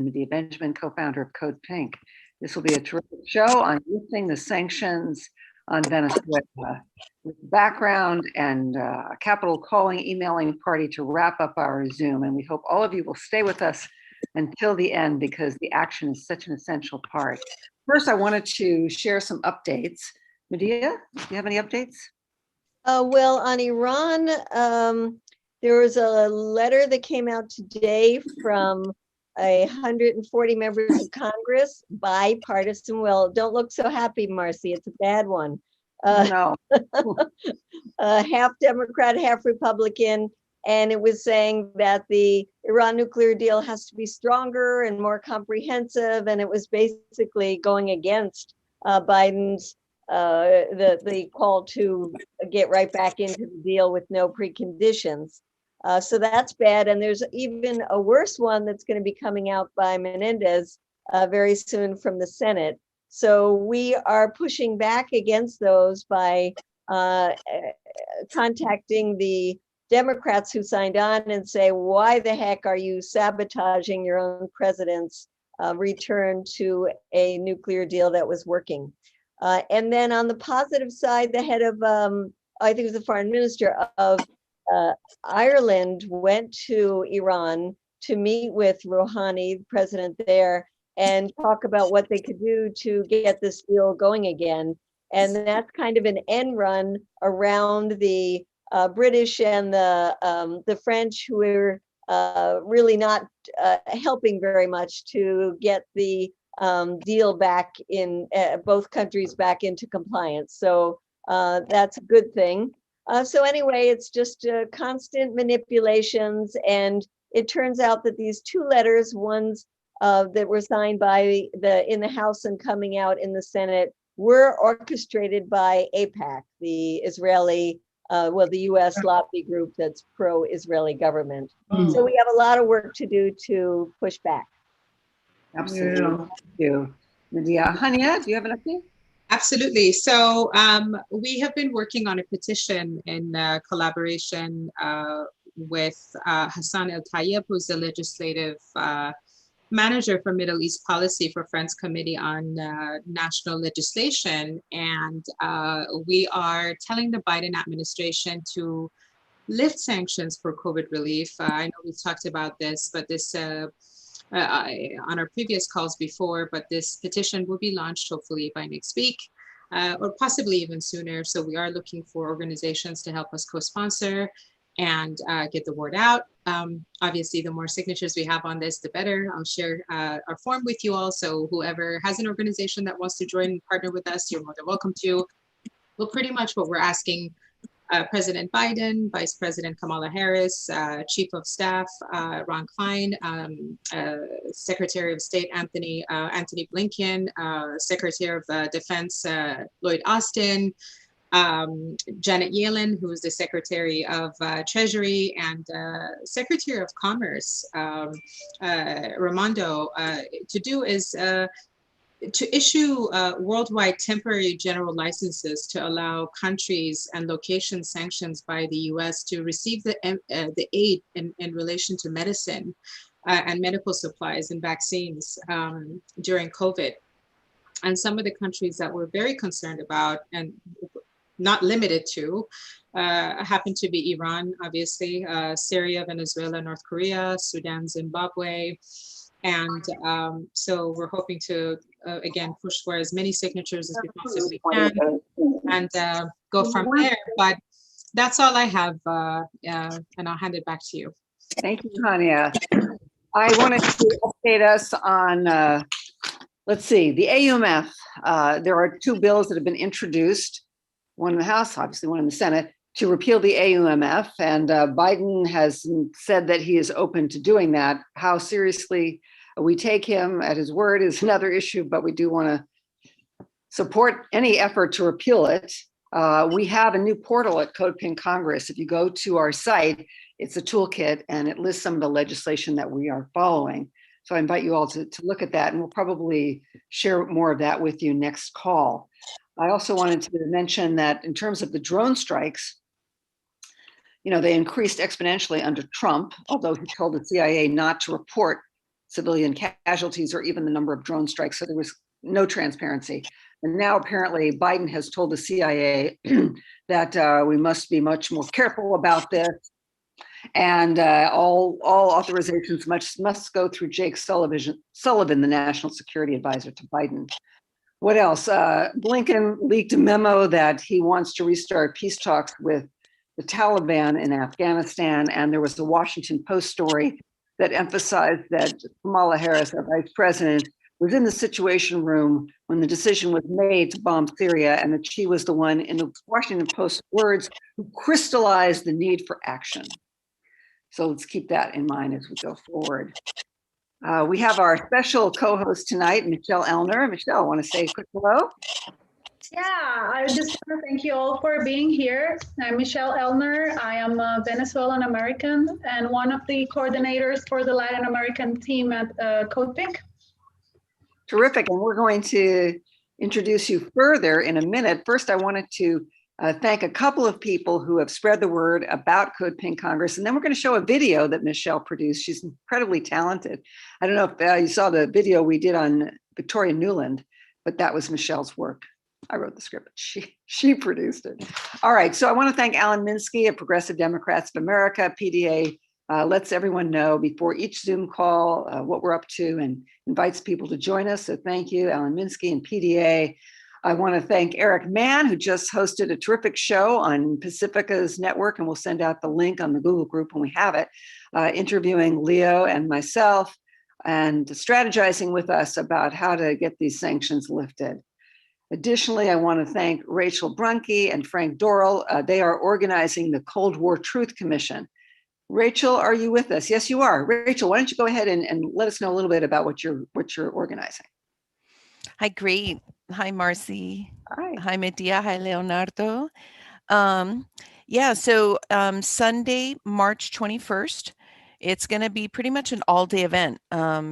Medea Benjamin, co-founder of CODEPINK. This will be a terrific show on lifting the sanctions on Venezuela, with background and a capital calling, emailing party to wrap up our Zoom. And we hope all of you will stay with us until the end because the action is such an essential part. First, I wanted to share some updates. Medea, do you have any updates? Well, on Iran, there was a letter that came out today from 140 members of Congress, bipartisan. Well, don't look so happy, Marcy. It's a bad one. No. Half Democrat, half Republican. And it was saying that the Iran nuclear deal has to be stronger and more comprehensive. And it was basically going against Biden's the call to get right back into the deal with no preconditions. So that's bad. And there's even a worse one that's going to be coming out by Menendez very soon from the Senate. So we are pushing back against those by contacting the Democrats who signed on and say, why the heck are you sabotaging your own president's return to a nuclear deal that was working? And then on the positive side, the head of, I think it was the foreign minister of Ireland, went to Iran to meet with Rouhani, the president there, and talk about what they could do to get this deal going again. And that's kind of an end run around the British and the French, who are really not helping very much to get the deal back in both countries back into compliance. So that's a good thing. So anyway, it's just constant manipulations. And it turns out that these two letters, ones that were signed by in the House and coming out in the Senate, were orchestrated by AIPAC, the Israeli, the US lobby group that's pro-Israeli government. So we have a lot of work to do to push back. Absolutely. Thank you. Medea. Hanieh, do you have an update? Absolutely. So we have been working on a petition in collaboration with Hassan El-Tayeb, who's the legislative manager for Middle East Policy for Friends Committee on National Legislation. And we are telling the Biden administration to lift sanctions for COVID relief. I know we've talked about this, but this on our previous calls before, but this petition will be launched hopefully by next week or possibly even sooner. So we are looking for organizations to help us co-sponsor and get the word out. Obviously, the more signatures we have on this, the better. I'll share our form with you all. So whoever has an organization that wants to join and partner with us, you're more than welcome to. Well, pretty much what we're asking President Biden, Vice President Kamala Harris, Chief of Staff Ron Klein, Secretary of State Anthony Blinken, Secretary of Defense Lloyd Austin, Janet Yellen, who is the Secretary of Treasury, and Secretary of Commerce Raimondo, to do is to issue worldwide temporary general licenses to allow countries and location sanctions by the U.S. to receive the aid in relation to medicine and medical supplies and vaccines during COVID. And some of the countries that we're very concerned about, and not limited to, happen to be Iran, obviously, Syria, Venezuela, North Korea, Sudan, Zimbabwe. And so we're hoping to, again, push for as many signatures as we possibly can and go from there. But that's all I have, and I'll hand it back to you. Thank you, Hanieh. I wanted to update us on, let's see, the AUMF. There are two bills that have been introduced, one in the House, obviously one in the Senate, to repeal the AUMF, and Biden has said that he is open to doing that. How seriously we take him at his word is another issue, but we do want to support any effort to repeal it. We have a new portal at CODEPINK Congress. If you go to our site, it's a toolkit and it lists some of the legislation that we are following. So I invite you all to look at that, and we'll probably share more of that with you next call. I also wanted to mention that in terms of the drone strikes, you know, they increased exponentially under Trump, although he told the CIA not to report civilian casualties or even the number of drone strikes. So there was no transparency. And now apparently Biden has told the CIA that we must be much more careful about this. And all authorizations must go through Jake Sullivan, the National Security Advisor to Biden. What else? Blinken leaked a memo that he wants to restart peace talks with the Taliban in Afghanistan. And there was a Washington Post story that emphasized that Kamala Harris, our vice president, was in the Situation Room when the decision was made to bomb Syria, and that she was the one, in the Washington Post words, who crystallized the need for action. So let's keep that in mind as we go forward. We have our special co-host tonight, Michelle Ellner. Michelle, want to say a quick hello? Yeah, I just want to thank you all for being here. I'm Michelle Ellner. I am a Venezuelan American and one of the coordinators for the Latin American team at CODEPINK. Terrific, and we're going to introduce you further in a minute. First, I wanted to thank a couple of people who have spread the word about CODEPINK Congress, and then we're going to show a video that Michelle produced. She's incredibly talented. I don't know if you saw the video we did on Victoria Nuland, but that was Michelle's work. I wrote the script, but she produced it. All right, so I want to thank Alan Minsky of Progressive Democrats of America. PDA lets everyone know before each Zoom call what we're up to and invites people to join us. So thank you, Alan Minsky and PDA. I want to thank Eric Mann, who just hosted a terrific show on Pacifica's network, and we'll send out the link on the Google group when we have it, interviewing Leo and myself and strategizing with us about how to get these sanctions lifted. Additionally, I want to thank Rachel Brunke and Frank Dorrell. They are organizing the Cold War Truth Commission. Rachel, are you with us? Yes, you are. Rachel, why don't you go ahead and let us know a little bit about what you're organizing? Hi, great. Hi, Marcy. Hi. Hi, Medea. Hi, Leonardo. So Sunday, March 21st, it's going to be pretty much an all-day event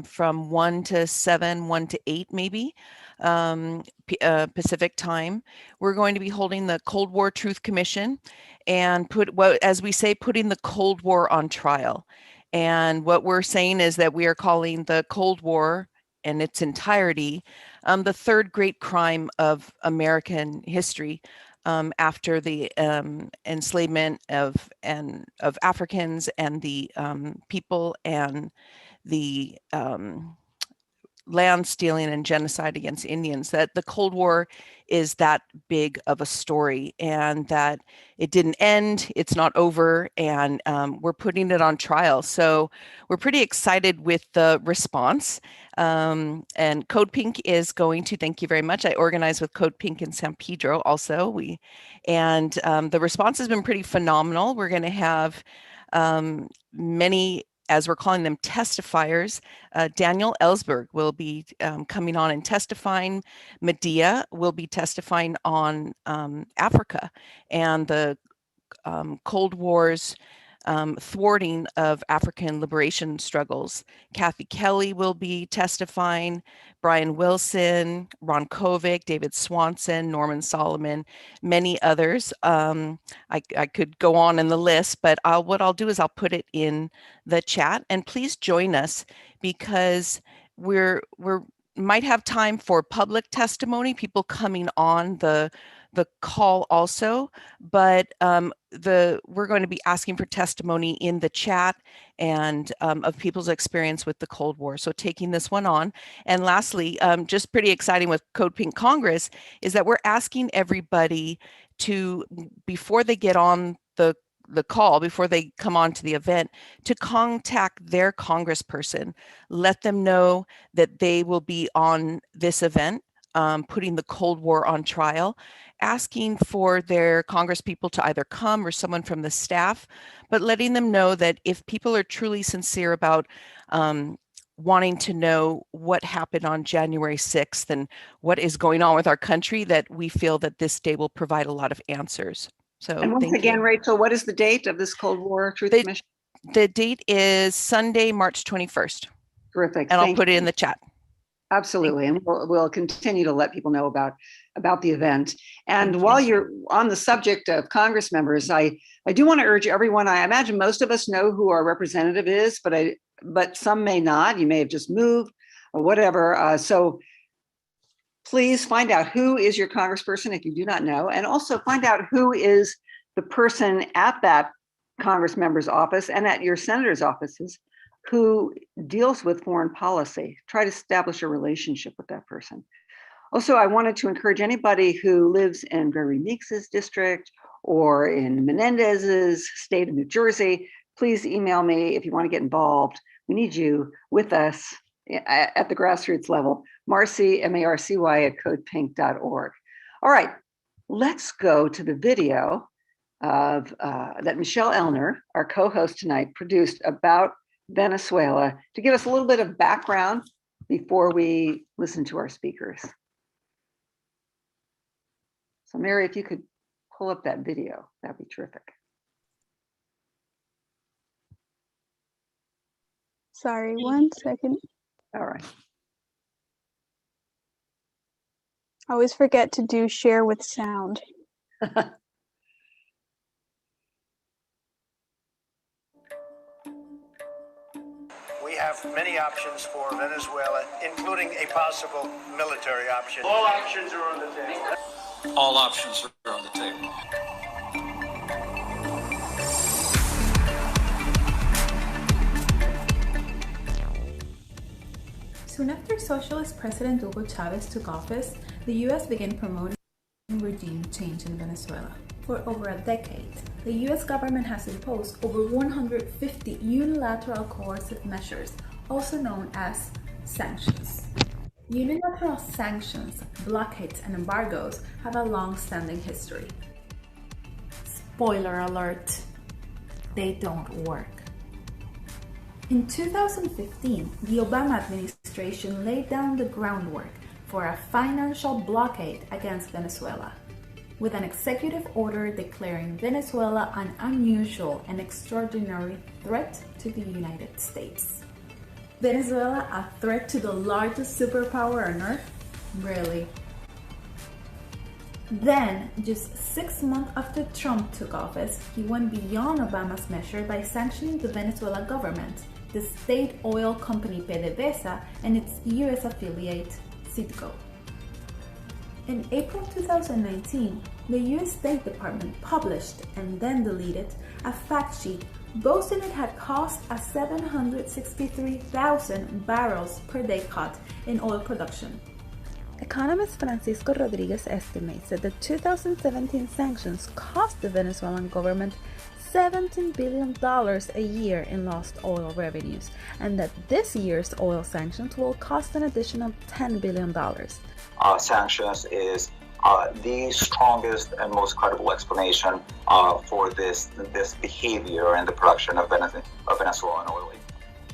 from 1 to 7, 1 to 8 maybe, Pacific time. We're going to be holding the Cold War Truth Commission and as we say, putting the Cold War on trial. And what we're saying is that we are calling the Cold War in its entirety the third great crime of American history, after the enslavement of Africans and the people and the land stealing and genocide against Indians. That the Cold War is that big of a story, and that it didn't end, it's not over, and we're putting it on trial. So we're pretty excited with the response. And CODEPINK is going to, thank you very much. I organized with CODEPINK in San Pedro also. The response has been pretty phenomenal. We're going to have many, as we're calling them, testifiers. Daniel Ellsberg will be coming on and testifying. Medea will be testifying on Africa and the Cold War's thwarting of African liberation struggles. Kathy Kelly will be testifying, Brian Wilson, Ron Kovic, David Swanson, Norman Solomon, many others. I could go on in the list, but what I'll do is I'll put it in the chat, and please join us, because we're might have time for public testimony, people coming on the call also, but we're going to be asking for testimony in the chat and of people's experience with the Cold War. So taking this one on. And lastly, just pretty exciting with CODEPINK Congress is that we're asking everybody to, before they get on the call, before they come on to the event, to contact their congressperson, let them know that they will be on this event, putting the Cold War on trial, asking for their congresspeople to either come or someone from the staff, but letting them know that if people are truly sincere about wanting to know what happened on January 6th and what is going on with our country, that we feel that this day will provide a lot of answers. So and once again, Rachel, what is the date of this Cold War Truth Commission? The date is Sunday, March 21st. Terrific. And I'll put it in the chat. Absolutely. And we'll continue to let people know about the event. And while you're on the subject of Congress members, I do want to urge everyone, I imagine most of us know who our representative is, but but some may not. You may have just moved or whatever. So please find out who is your congressperson if you do not know, and also find out who is the person at that Congress member's office and at your senator's offices who deals with foreign policy. Try to establish a relationship with that person. Also, I wanted to encourage anybody who lives in Gregory Meeks's district or in Menendez's state of New Jersey, please email me if you want to get involved. We need you with us at the grassroots level. Marcy, M-A-R-C-Y at codepink.org. All right, let's go to the video of that Michelle Ellner, our co-host tonight, produced about Venezuela to give us a little bit of background before we listen to our speakers. So Mary, if you could pull up that video, that'd be terrific. Sorry, 1 second. All right. I always forget to do share with sound. We have many options for Venezuela, including a possible military option. All options are on the table. All options are on the table. Soon after Socialist President Hugo Chavez took office, the U.S. began promoting regime change in Venezuela. For over a decade, the U.S. government has imposed over 150 unilateral coercive measures, also known as sanctions. Unilateral sanctions, blockades, and embargoes have a long-standing history. Spoiler alert, they don't work. In 2015, the Obama administration laid down the groundwork for a financial blockade against Venezuela, with an executive order declaring Venezuela an unusual and extraordinary threat to the United States. Venezuela a threat to the largest superpower on earth? Really? Then, just 6 months after Trump took office, he went beyond Obama's measure by sanctioning the Venezuelan government, the state oil company PDVSA, and its US affiliate, Citgo. In April 2019, the US State Department published and then deleted a fact sheet boasting it had caused a 763,000 barrels per day cut in oil production. Economist Francisco Rodriguez estimates that the 2017 sanctions cost the Venezuelan government $17 billion a year in lost oil revenues, and that this year's oil sanctions will cost an additional $10 billion. Sanctions is the strongest and most credible explanation for this behavior in the production of Venezuelan oil.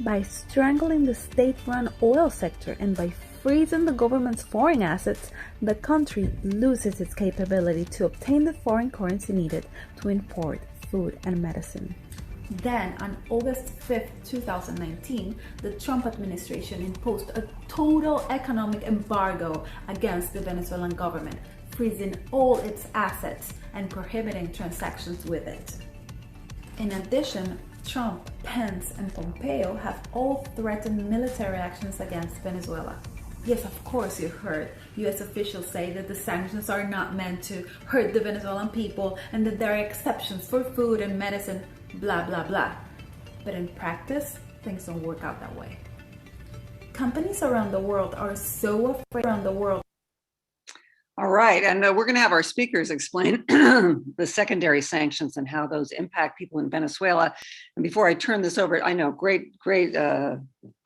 By strangling the state-run oil sector and by freezing the government's foreign assets, the country loses its capability to obtain the foreign currency needed to import food and medicine. Then, on August 5, 2019, the Trump administration imposed a total economic embargo against the Venezuelan government, freezing all its assets and prohibiting transactions with it. In addition, Trump, Pence, and Pompeo have all threatened military actions against Venezuela. Yes, of course you heard US officials say that the sanctions are not meant to hurt the Venezuelan people and that there are exceptions for food and medicine, blah, blah, blah. But in practice, things don't work out that way. Companies around the world are so afraid around the world. All right, and we're going to have our speakers explain the secondary sanctions and how those impact people in Venezuela. And before I turn this over, I know, great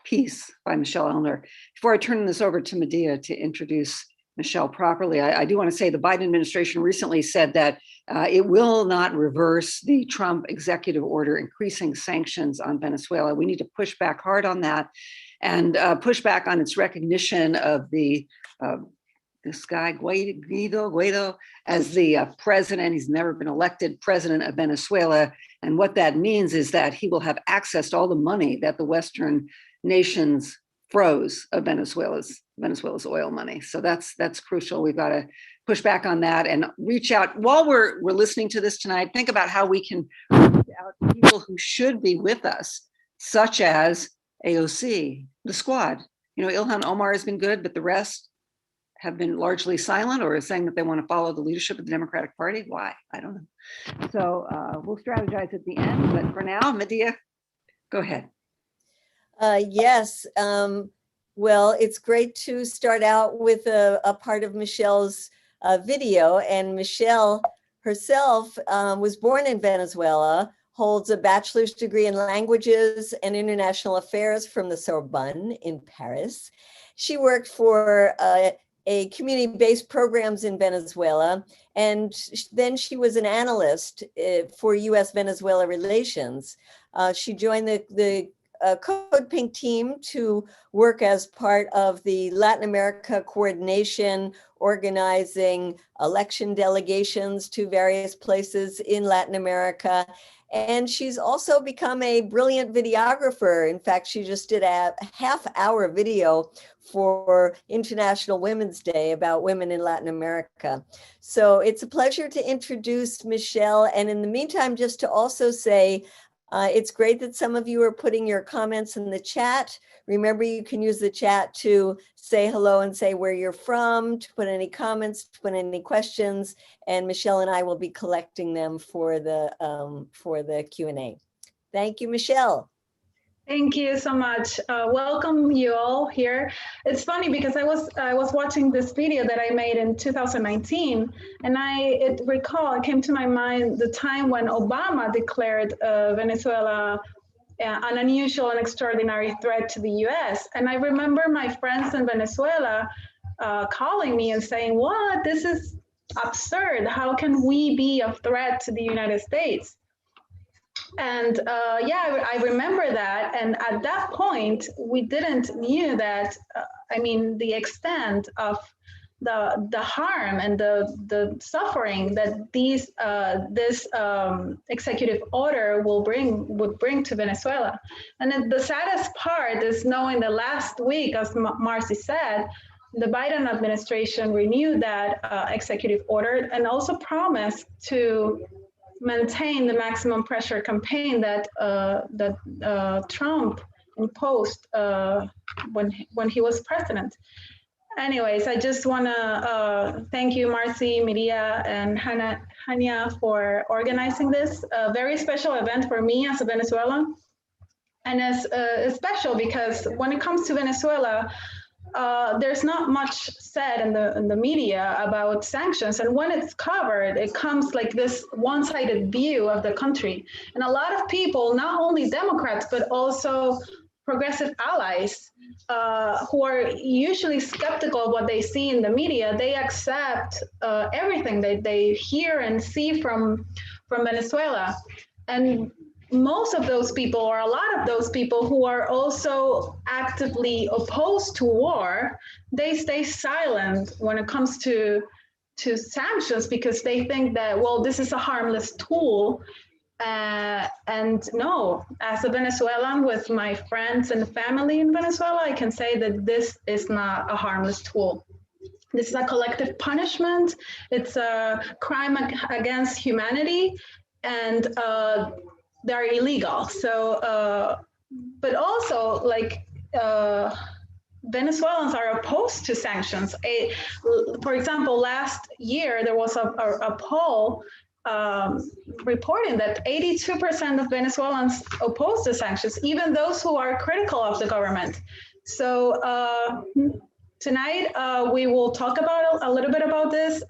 piece by Michelle Ellner. Before I turn this over to Medea to introduce Michelle properly, I do want to say the Biden administration recently said that it will not reverse the Trump executive order increasing sanctions on Venezuela. We need to push back hard on that and push back on its recognition of this guy, Guaido, as the president. He's never been elected president of Venezuela. And what that means is that he will have access to all the money that the Western nations froze of Venezuela's oil money. So that's crucial. We've got to push back on that and reach out. While we're listening to this tonight, think about how we can reach out to people who should be with us, such as AOC, the squad. You know, Ilhan Omar has been good, but the rest have been largely silent or saying that they want to follow the leadership of the Democratic Party. Why? I don't know. So we'll strategize at the end, but for now, Medea, go ahead. Yes. Well, it's great to start out with a part of Michelle's video. And Michelle herself was born in Venezuela, holds a bachelor's degree in languages and international affairs from the Sorbonne in Paris. She worked for a community-based programs in Venezuela, and then she was an analyst for U.S.-Venezuela relations. She joined the CODEPINK team to work as part of the Latin America coordination, organizing election delegations to various places in Latin America. And she's also become a brilliant videographer. In fact, she just did a half-hour video for International Women's Day about women in Latin America. So it's a pleasure to introduce Michelle. And in the meantime, just to also say, it's great that some of you are putting your comments in the chat. Remember, you can use the chat to say hello and say where you're from, to put any comments, to put any questions, and Michelle and I will be collecting them for the Q&A. Thank you, Michelle. Thank you so much. Welcome you all here. It's funny because I was watching this video that I made in 2019, and it came to my mind the time when Obama declared Venezuela an unusual and extraordinary threat to the US. And I remember my friends in Venezuela calling me and saying, "What? This is absurd. How can we be a threat to the United States?" And yeah, I remember that. And at that point, we didn't knew that, I mean, the extent of the harm and the suffering that this executive order would bring to Venezuela. And then the saddest part is knowing that last week, as Marcy said, the Biden administration renewed that executive order and also promised to maintain the maximum pressure campaign that Trump imposed when he was president. Anyways, I just want to thank you, Marcy, Medea, and Hanieh for organizing this very special event for me as a Venezuelan. And it's special because when it comes to Venezuela, there's not much said in the media about sanctions, and when it's covered, it comes like this one-sided view of the country. And a lot of people, not only Democrats but also progressive allies, who are usually skeptical of what they see in the media, they accept everything they hear and see from Venezuela. And most of those people, or a lot of those people who are also actively opposed to war, they stay silent when it comes to sanctions because they think that, well, this is a harmless tool. And no, as a Venezuelan with my friends and family in Venezuela, I can say that this is not a harmless tool. This is a collective punishment. It's a crime against humanity, and they're illegal. So, but also like Venezuelans are opposed to sanctions. For example, last year there was a poll reporting that 82% of Venezuelans oppose the sanctions, even those who are critical of the government. So tonight we will talk about a little bit about this.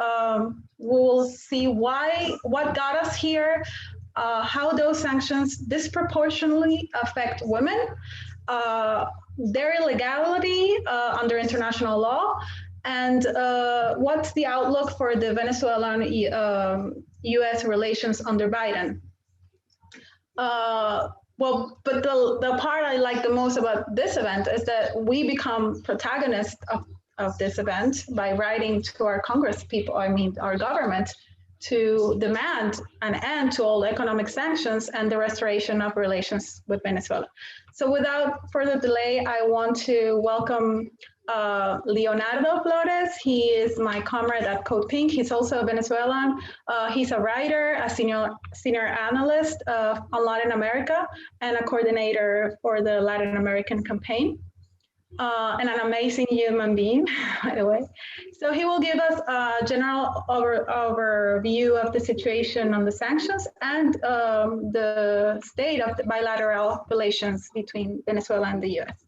We'll see what got us here, how those sanctions disproportionately affect women, their illegality under international law, and what's the outlook for the Venezuelan U.S. relations under Biden. Well, but the part I like the most about this event is that we become protagonists of this event by writing to our Congress people, I mean, our government, to demand an end to all economic sanctions and the restoration of relations with Venezuela. So without further delay, I want to welcome Leonardo Flores. He is my comrade at CODEPINK. He's also a Venezuelan. He's a writer, a senior analyst on Latin America, and a coordinator for the Latin American campaign. And an amazing human being, by the way. So he will give us a general overview of the situation on the sanctions and the state of the bilateral relations between Venezuela and the US.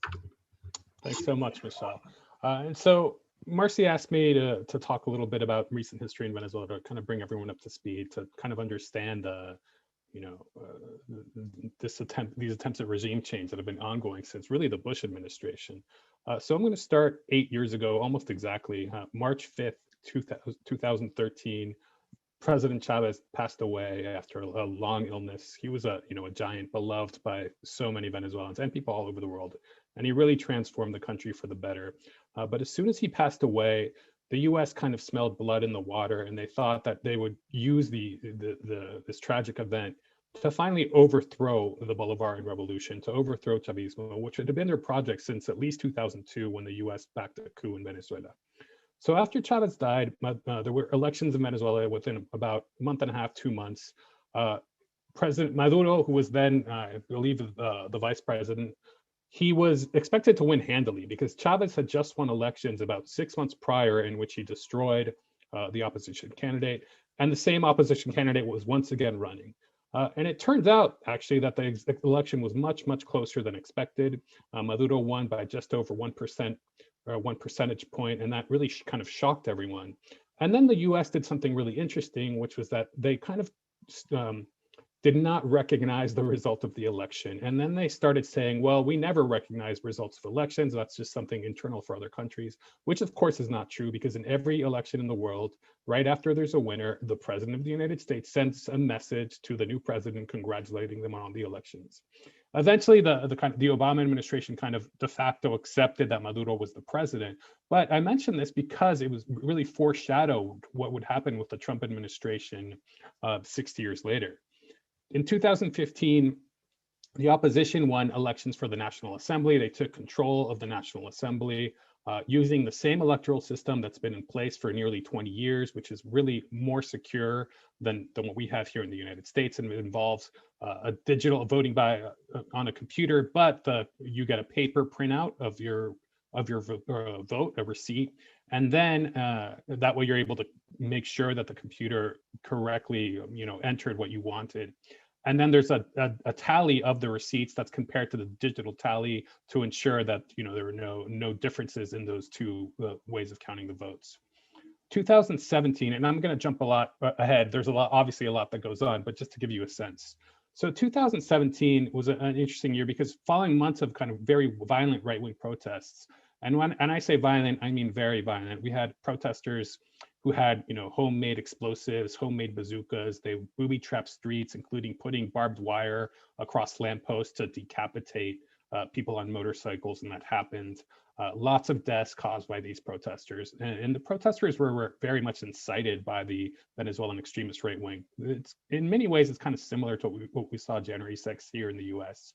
Thanks so much, Michelle. And so Marcy asked me to talk a little bit about recent history in Venezuela to kind of bring everyone up to speed, to kind of understand these attempts at regime change that have been ongoing since really the Bush administration. So I'm going to start 8 years ago, almost exactly, March 5th, 2013. President Chavez passed away after a long illness. He was a giant, beloved by so many Venezuelans and people all over the world, and he really transformed the country for the better. But as soon as he passed away, the U.S. kind of smelled blood in the water, and they thought that they would use this tragic event to finally overthrow the Bolivarian Revolution, to overthrow Chavismo, which had been their project since at least 2002, when the U.S. backed a coup in Venezuela. So after Chavez died, there were elections in Venezuela within about a month and a half, 2 months. President Maduro, who was then, I believe, the vice president, he was expected to win handily because Chavez had just won elections about 6 months prior, in which he destroyed the opposition candidate, and the same opposition candidate was once again running. And it turns out, actually, that the election was much, much closer than expected. Maduro won by just over 1%, or 1 percentage point, and that really kind of shocked everyone. And then the US did something really interesting, which was that they kind of did not recognize the result of the election. And then they started saying, well, we never recognize results of elections. That's just something internal for other countries, which of course is not true, because in every election in the world, right after there's a winner, the president of the United States sends a message to the new president congratulating them on the elections. Eventually, the Obama administration kind of de facto accepted that Maduro was the president. But I mention this because it was really foreshadowed what would happen with the Trump administration 6 years later. In 2015, the opposition won elections for the National Assembly. They took control of the National Assembly using the same electoral system that's been in place for nearly 20 years, which is really more secure than what we have here in the United States. And it involves a digital voting on a computer, but you get a paper printout of your vote, a receipt, and then that way you're able to make sure that the computer correctly entered what you wanted. And then there's a tally of the receipts that's compared to the digital tally to ensure that there are no differences in those two ways of counting the votes. 2017, and I'm going to jump a lot ahead. There's obviously a lot that goes on, but just to give you a sense. So 2017 was an interesting year because following months of kind of very violent right-wing protests, and when I say violent, I mean very violent. We had protesters who had homemade explosives, homemade bazookas. They booby-trapped streets, including putting barbed wire across lampposts to decapitate people on motorcycles, and that happened. Lots of deaths caused by these protesters. And the protesters were very much incited by the Venezuelan extremist right wing. In many ways, it's kind of similar to what we saw January 6th here in the US.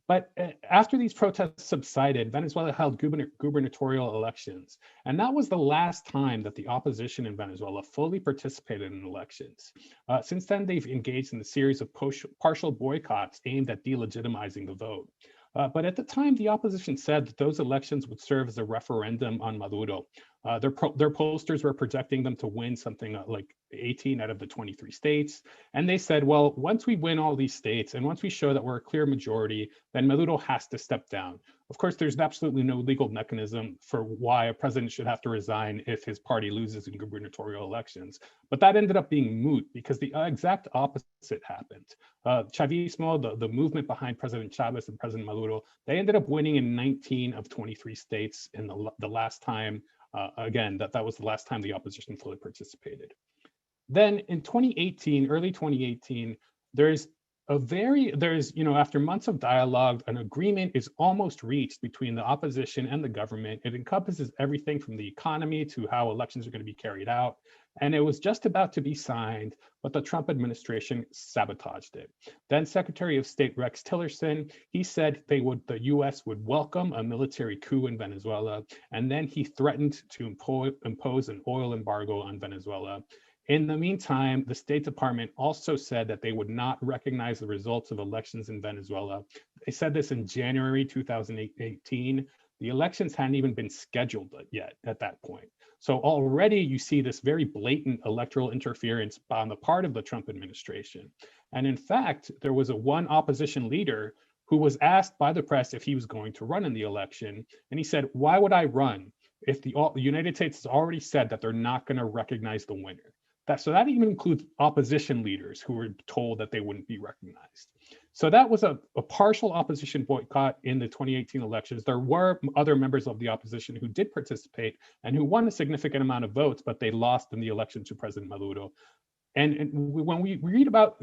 But after these protests subsided, Venezuela held gubernatorial elections. And that was the last time that the opposition in Venezuela fully participated in elections. Since then, they've engaged in a series of partial boycotts aimed at delegitimizing the vote. But at the time, the opposition said that those elections would serve as a referendum on Maduro. Their pollsters were projecting them to win something like 18 out of the 23 states. And they said, well, once we win all these states and once we show that we're a clear majority, then Maduro has to step down. Of course, there's absolutely no legal mechanism for why a president should have to resign if his party loses in gubernatorial elections. But that ended up being moot because the exact opposite happened. Chavismo, the movement behind President Chavez and President Maduro, they ended up winning in 19 of 23 states in the last time. Again, that was the last time the opposition fully participated. Then in 2018, early 2018, there's there's, after months of dialogue, an agreement is almost reached between the opposition and the government. It encompasses everything from the economy to how elections are going to be carried out. And it was just about to be signed, but the Trump administration sabotaged it. Then Secretary of State Rex Tillerson, he said the US would welcome a military coup in Venezuela. And then he threatened to impose an oil embargo on Venezuela. In the meantime, the State Department also said that they would not recognize the results of elections in Venezuela. They said this in January 2018. The elections hadn't even been scheduled yet at that point. So already you see this very blatant electoral interference on the part of the Trump administration. And in fact, there was one opposition leader who was asked by the press if he was going to run in the election. And he said, "Why would I run if the United States has already said that they're not going to recognize the winner?" So that even includes opposition leaders who were told that they wouldn't be recognized. So that was a partial opposition boycott in the 2018 elections. There were other members of the opposition who did participate and who won a significant amount of votes, but they lost in the election to President Maduro. And when we read about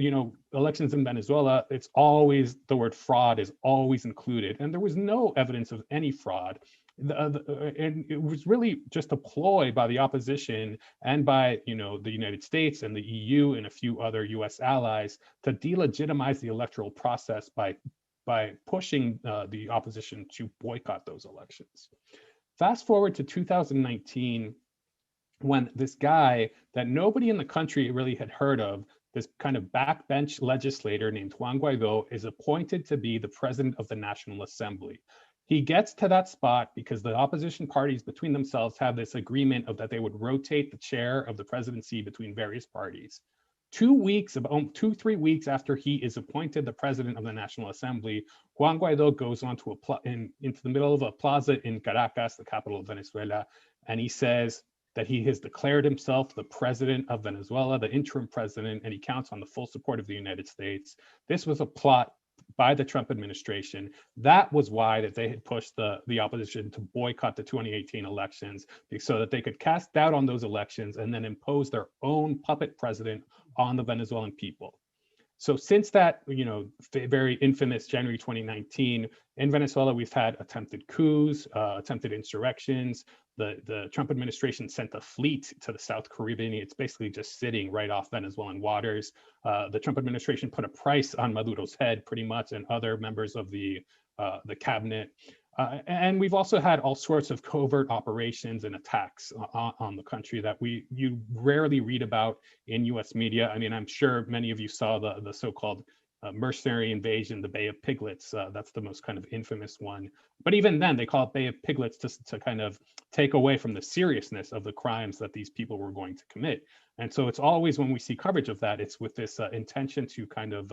elections in Venezuela, it's always the word fraud is always included, and there was no evidence of any fraud. And it was really just a ploy by the opposition and by the United States and the EU and a few other US allies to delegitimize the electoral process by pushing the opposition to boycott those elections. Fast forward to 2019, when this guy that nobody in the country really had heard of, this kind of backbench legislator named Juan Guaido, is appointed to be the president of the National Assembly. He gets to that spot because the opposition parties between themselves have this agreement of that they would rotate the chair of the presidency between various parties. 3 weeks after he is appointed the president of the National Assembly, Juan Guaido goes onto into the middle of a plaza in Caracas, the capital of Venezuela, and he says that he has declared himself the president of Venezuela, the interim president, and he counts on the full support of the United States. This was a plot by the Trump administration. That was why that they had pushed the opposition to boycott the 2018 elections, so that they could cast doubt on those elections and then impose their own puppet president on the Venezuelan people. So since that, very infamous January 2019, in Venezuela, we've had attempted coups, attempted insurrections. The Trump administration sent a fleet to the South Caribbean. It's basically just sitting right off Venezuelan waters. The Trump administration put a price on Maduro's head, pretty much, and other members of the cabinet. And we've also had all sorts of covert operations and attacks on the country that you rarely read about in US media. I mean, I'm sure many of you saw the so-called mercenary invasion, the Bay of Piglets. That's the most kind of infamous one. But even then, they call it Bay of Piglets to kind of take away from the seriousness of the crimes that these people were going to commit. And so it's always, when we see coverage of that, it's with this intention to kind of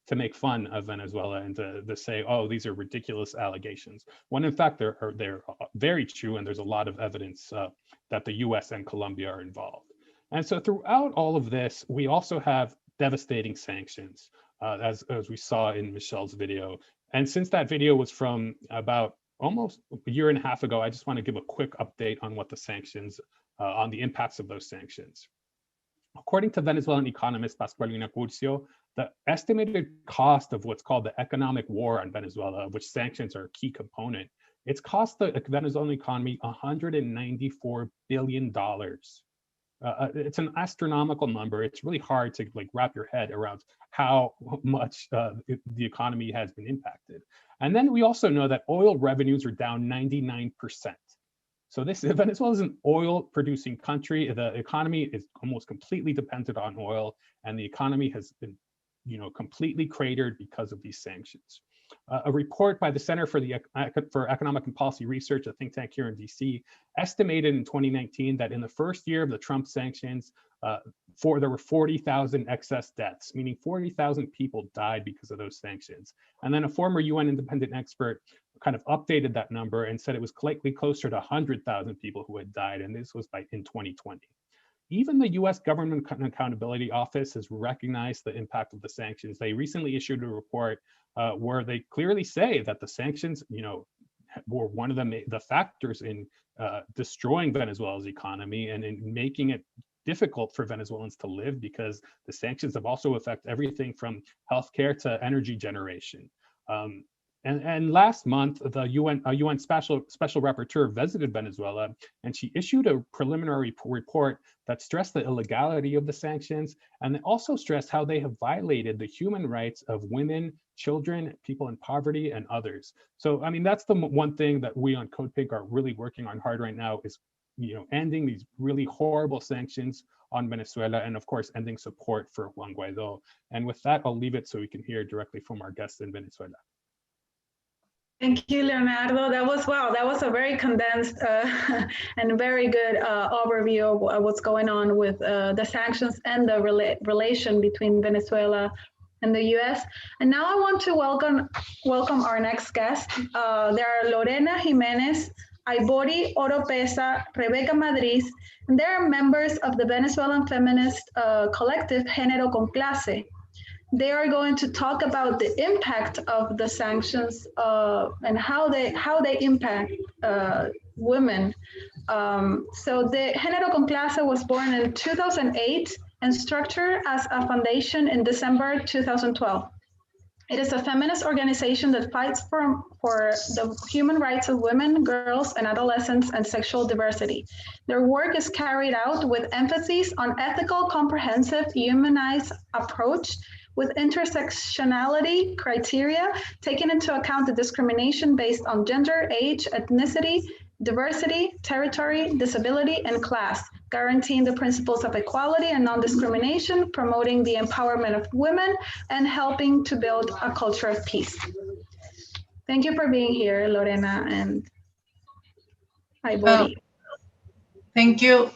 to make fun of Venezuela and to say, oh, these are ridiculous allegations, when in fact they're very true, and there's a lot of evidence that the US and Colombia are involved. And so throughout all of this, we also have devastating sanctions, as we saw in Michelle's video. And since that video was from about almost a year and a half ago, I just want to give a quick update on what the sanctions, on the impacts of those sanctions. According to Venezuelan economist Pascualina Curcio, the estimated cost of what's called the economic war on Venezuela, of which sanctions are a key component, it's cost the Venezuelan economy $194 billion. It's an astronomical number. It's really hard to wrap your head around how much the economy has been impacted. And then we also know that oil revenues are down 99%. So Venezuela is an oil-producing country. The economy is almost completely dependent on oil, and the economy has been, completely cratered because of these sanctions. A report by the Center for Economic and Policy Research, a think tank here in DC, estimated in 2019 that in the first year of the Trump sanctions, there were 40,000 excess deaths, meaning 40,000 people died because of those sanctions. And then a former UN independent expert kind of updated that number and said it was likely closer to 100,000 people who had died, and this was in 2020. Even the US Government Accountability Office has recognized the impact of the sanctions. They recently issued a report where they clearly say that the sanctions, were one of the factors in destroying Venezuela's economy and in making it difficult for Venezuelans to live because the sanctions have also affected everything from healthcare to energy generation. And last month, the UN special rapporteur visited Venezuela, and she issued a preliminary report that stressed the illegality of the sanctions, and also stressed how they have violated the human rights of women, children, people in poverty, and others. So, I mean, that's the one thing that we on CODEPINK are really working on hard right now is, ending these really horrible sanctions on Venezuela, and of course, ending support for Juan Guaido. And with that, I'll leave it so we can hear directly from our guests in Venezuela. Thank you, Leonardo. That was a very condensed and very good overview of what's going on with the sanctions and the relation between Venezuela and the U.S. And now I want to welcome our next guest. There are Lorena, Gimenez, Aibori Oropesa, Rebecca Madriz, and they are members of the Venezuelan feminist collective Género con Clase. They are going to talk about the impact of the sanctions and how they impact women. So the Género con Clase was born in 2008 and structured as a foundation in December 2012. It is a feminist organization that fights for the human rights of women, girls, and adolescents and sexual diversity. Their work is carried out with emphasis on ethical, comprehensive, humanized approach with intersectionality criteria, taking into account the discrimination based on gender, age, ethnicity, diversity, territory, disability, and class, guaranteeing the principles of equality and non-discrimination, promoting the empowerment of women, and helping to build a culture of peace. Thank you for being here, Lorena and Aibori. Thank you.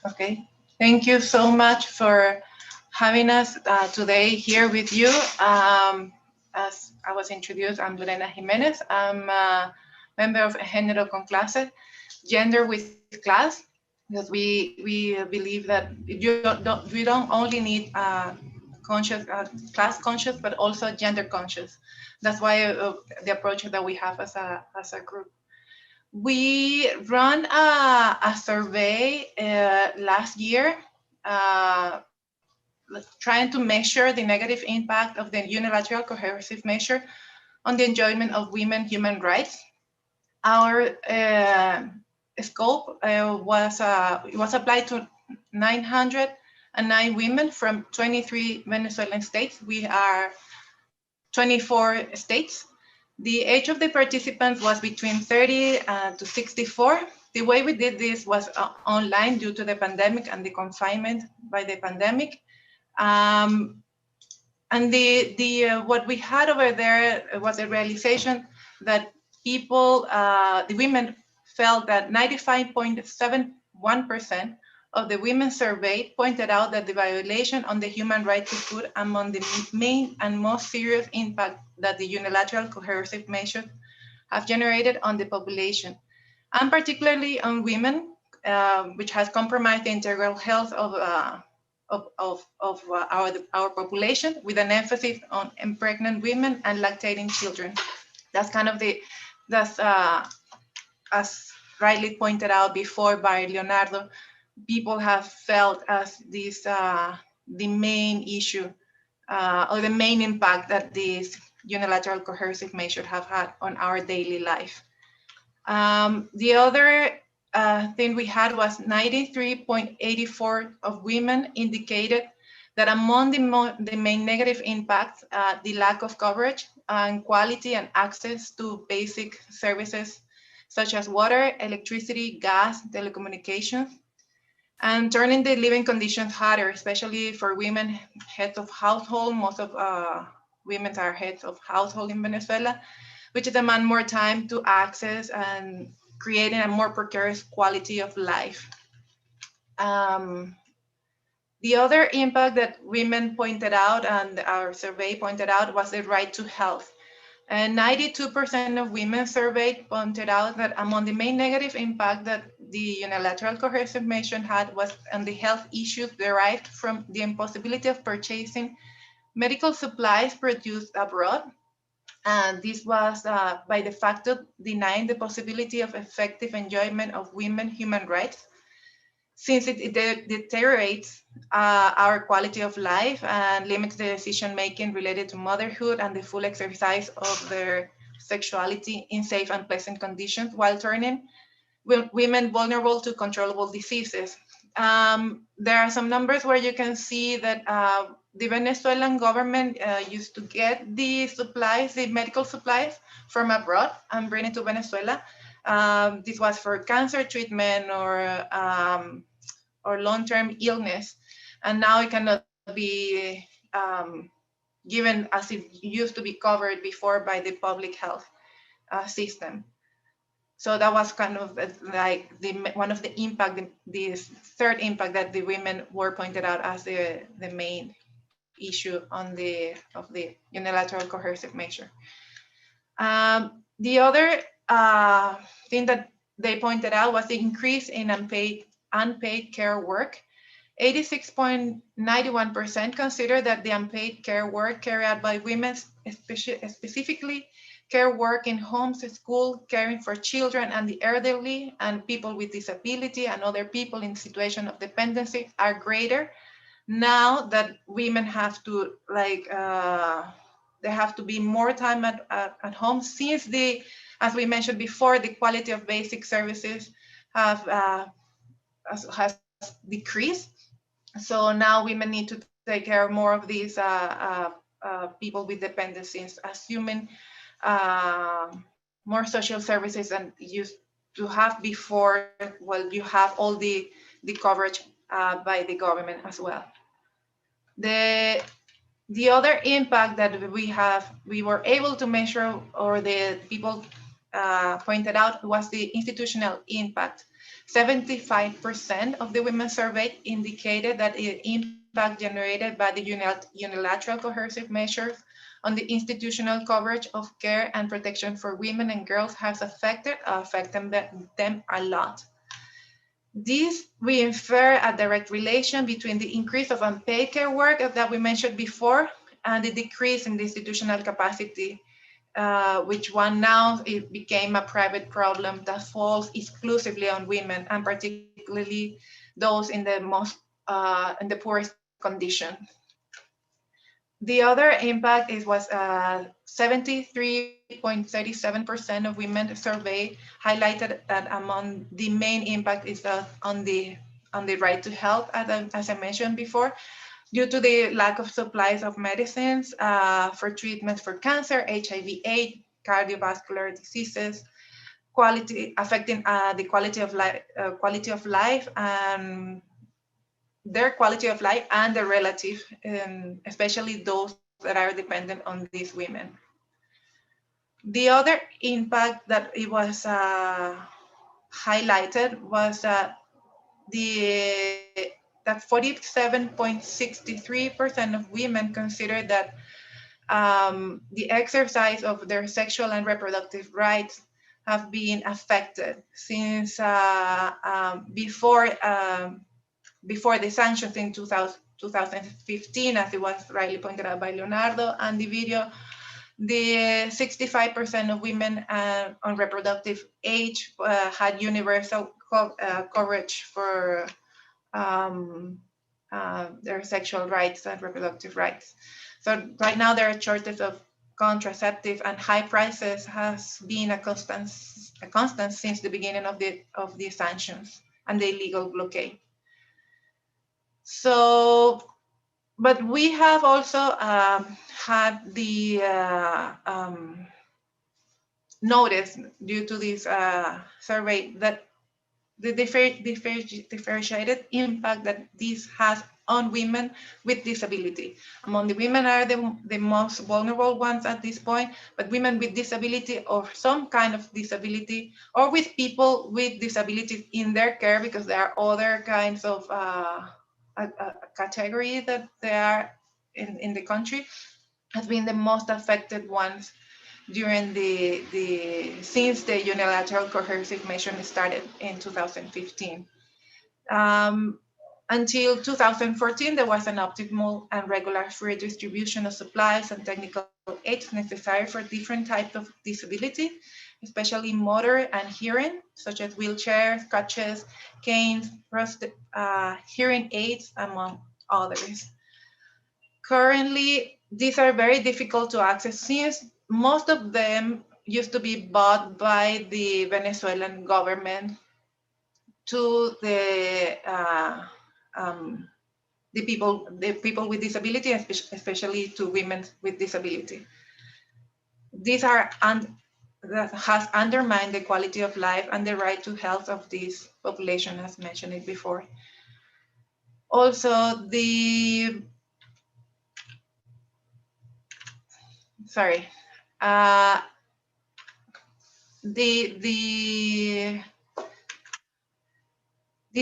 Okay. Thank you so much for having us today here with you. As I was introduced, I'm Lorena Gimenez. I'm a member of Género con Clase, gender with class, because we believe that we don't only need conscious, class conscious, but also gender conscious. That's why the approach that we have as a group. We ran a survey last year, trying to measure the negative impact of the unilateral coercive measure on the enjoyment of women human rights. Our scope was applied to 909 women from 23 Venezuelan states. We are 24 states. The age of the participants was between 30 to 64. The way we did this was online due to the pandemic and the confinement by the pandemic. And what we had over there was a realization that people, the women felt that 95.71% of the women surveyed pointed out that the violation on the human right to food among the main and most serious impact that the unilateral coercive measures have generated on the population, and particularly on women, which has compromised the integral health of our population, with an emphasis on pregnant women and lactating children. That's kind of as rightly pointed out before by Leonardo, people have felt as this the main issue or the main impact that these unilateral coercive measures have had on our daily life. The other thing we had was 93.84% of women indicated that among the main negative impacts, the lack of coverage and quality and access to basic services such as water, electricity, gas, telecommunications, and turning the living conditions harder, especially for women heads of household. Most of women are heads of household in Venezuela, which demand more time to access and creating a more precarious quality of life. The other impact that women pointed out and our survey pointed out was the right to health. And 92% of women surveyed pointed out that among the main negative impact that the unilateral coercive measure had was on the health issues derived from the impossibility of purchasing medical supplies produced abroad. And this was by the fact of denying the possibility of effective enjoyment of women human rights. since it deteriorates our quality of life and limits the decision making related to motherhood and the full exercise of their sexuality in safe and pleasant conditions, while turning women vulnerable to controllable diseases. There are some numbers where you can see that the Venezuelan government used to get the supplies, the medical supplies from abroad and bring it to Venezuela. This was for cancer treatment or long-term illness, and now it cannot be given as it used to be covered before by the public health system. So that was kind of like one of the impact, the third impact that the women were pointed out as the main issue of the unilateral coercive measure. The other thing that they pointed out was the increase in unpaid care work. 86.91% consider that the unpaid care work carried out by women, specifically care work in homes, school, caring for children and the elderly and people with disability and other people in situation of dependency, are greater now that women have to they have to be more time at home, since as we mentioned before, the quality of basic services has decreased. So now women need to take care of more of these people with dependencies, assuming more social services than used to have before. Well, you have all the coverage by the government as well. The other impact that we were able to measure, or the people pointed out, was the institutional impact. 75% of the women surveyed indicated that the impact generated by the unilateral coercive measures on the institutional coverage of care and protection for women and girls has affected them a lot. This, we infer a direct relation between the increase of unpaid care work that we mentioned before and the decrease in the institutional capacity, which now it became a private problem that falls exclusively on women, and particularly those in the poorest condition. The other impact was 73.37% of women surveyed highlighted that among the main impact is on the right to health, as I mentioned before, due to the lack of supplies of medicines for treatments for cancer, HIV/AIDS, cardiovascular diseases, affecting the quality of life and their quality of life and their relative, especially those that are dependent on these women. The other impact that it was highlighted was that 47.63% of women consider that the exercise of their sexual and reproductive rights have been affected since before the sanctions in 2015, as it was rightly pointed out by Leonardo and the video. The 65% of women on reproductive age had universal coverage for their sexual rights and reproductive rights. So right now there are shortages of contraceptive, and high prices has been a constant since the beginning of the sanctions and the illegal blockade. So, but we have also had the notice due to this survey that the differentiated impact that this has on women with disability. Among the women are the most vulnerable ones at this point, but women with disability or some kind of disability, or with people with disabilities in their care, because there are other kinds of category that they are in the country, has been the most affected ones during since the unilateral coercive measure started in 2015. Until 2014, there was an optimal and regular free distribution of supplies and technical aids necessary for different types of disability. especially motor and hearing, such as wheelchairs, crutches, canes, hearing aids, among others. Currently, these are very difficult to access since most of them used to be bought by the Venezuelan government to the people with disability, especially to women with disability. These are that has undermined the quality of life and the right to health of this population, as mentioned it before. Also, these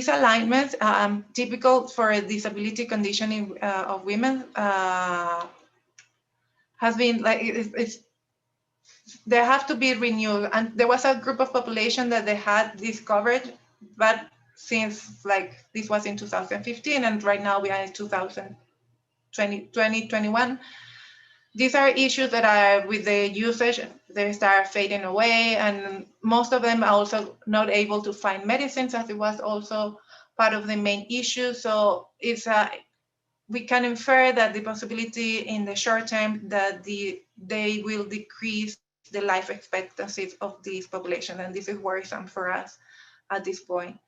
alignments typical for a disability conditioning of women has been like they have to be renewed, and there was a group of population that they had discovered, but since like this was in 2015 and right now we are in 2021, these are issues that are with the usage, they start fading away, and most of them are also not able to find medicines, as it was also part of the main issue. So it's we can infer that the possibility in the short term that they will decrease the life expectancies of these populations, and this is worrisome for us at this point.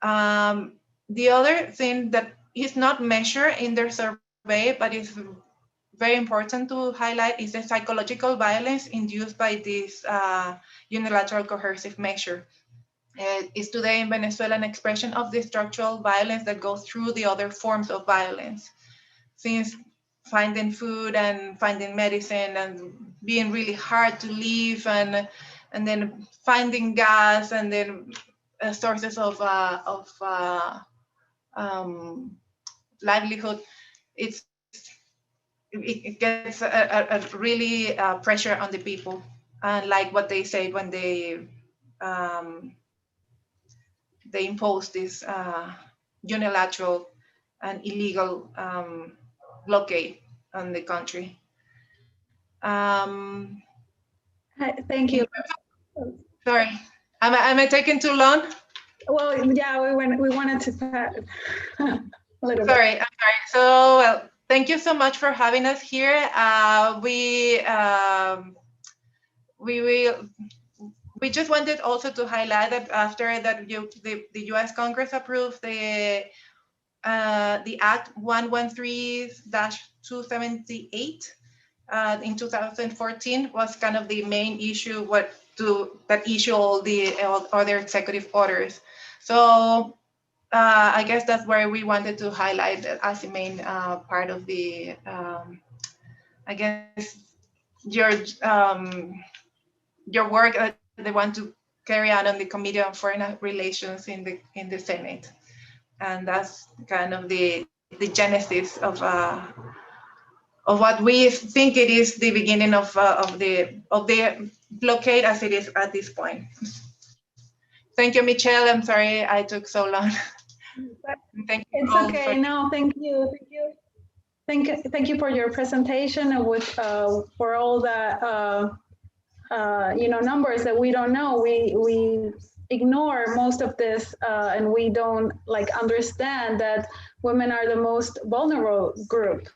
The other thing that is not measured in their survey, but is very important to highlight, is the psychological violence induced by this unilateral coercive measure. It's today in Venezuela an expression of the structural violence that goes through the other forms of violence, since finding food and finding medicine and being really hard to live, and then finding gas, and then sources of livelihood. It gets a really pressure on the people, and like what they say when they impose this unilateral and illegal blockade on the country. Thank you. Sorry, am I taking too long? Well, yeah, we wanted to a little sorry, bit. I'm sorry. So, well, thank you so much for having us here. We just wanted also to highlight that after that the U.S. Congress approved the Act 113-278 in 2014 was kind of the main issue that issue all the other executive orders. So I guess that's where we wanted to highlight as the main part of the I guess your work that they want to carry out on the Committee on Foreign Relations in the Senate, and that's kind of the genesis of what we think it is the beginning of the blockade as it is at this point. Thank you, Michelle. I'm sorry I took so long. Thank you. It's okay. No, thank you. Thank you for your presentation, and for all the numbers that we don't know. We ignore most of this, and we don't understand that women are the most vulnerable group.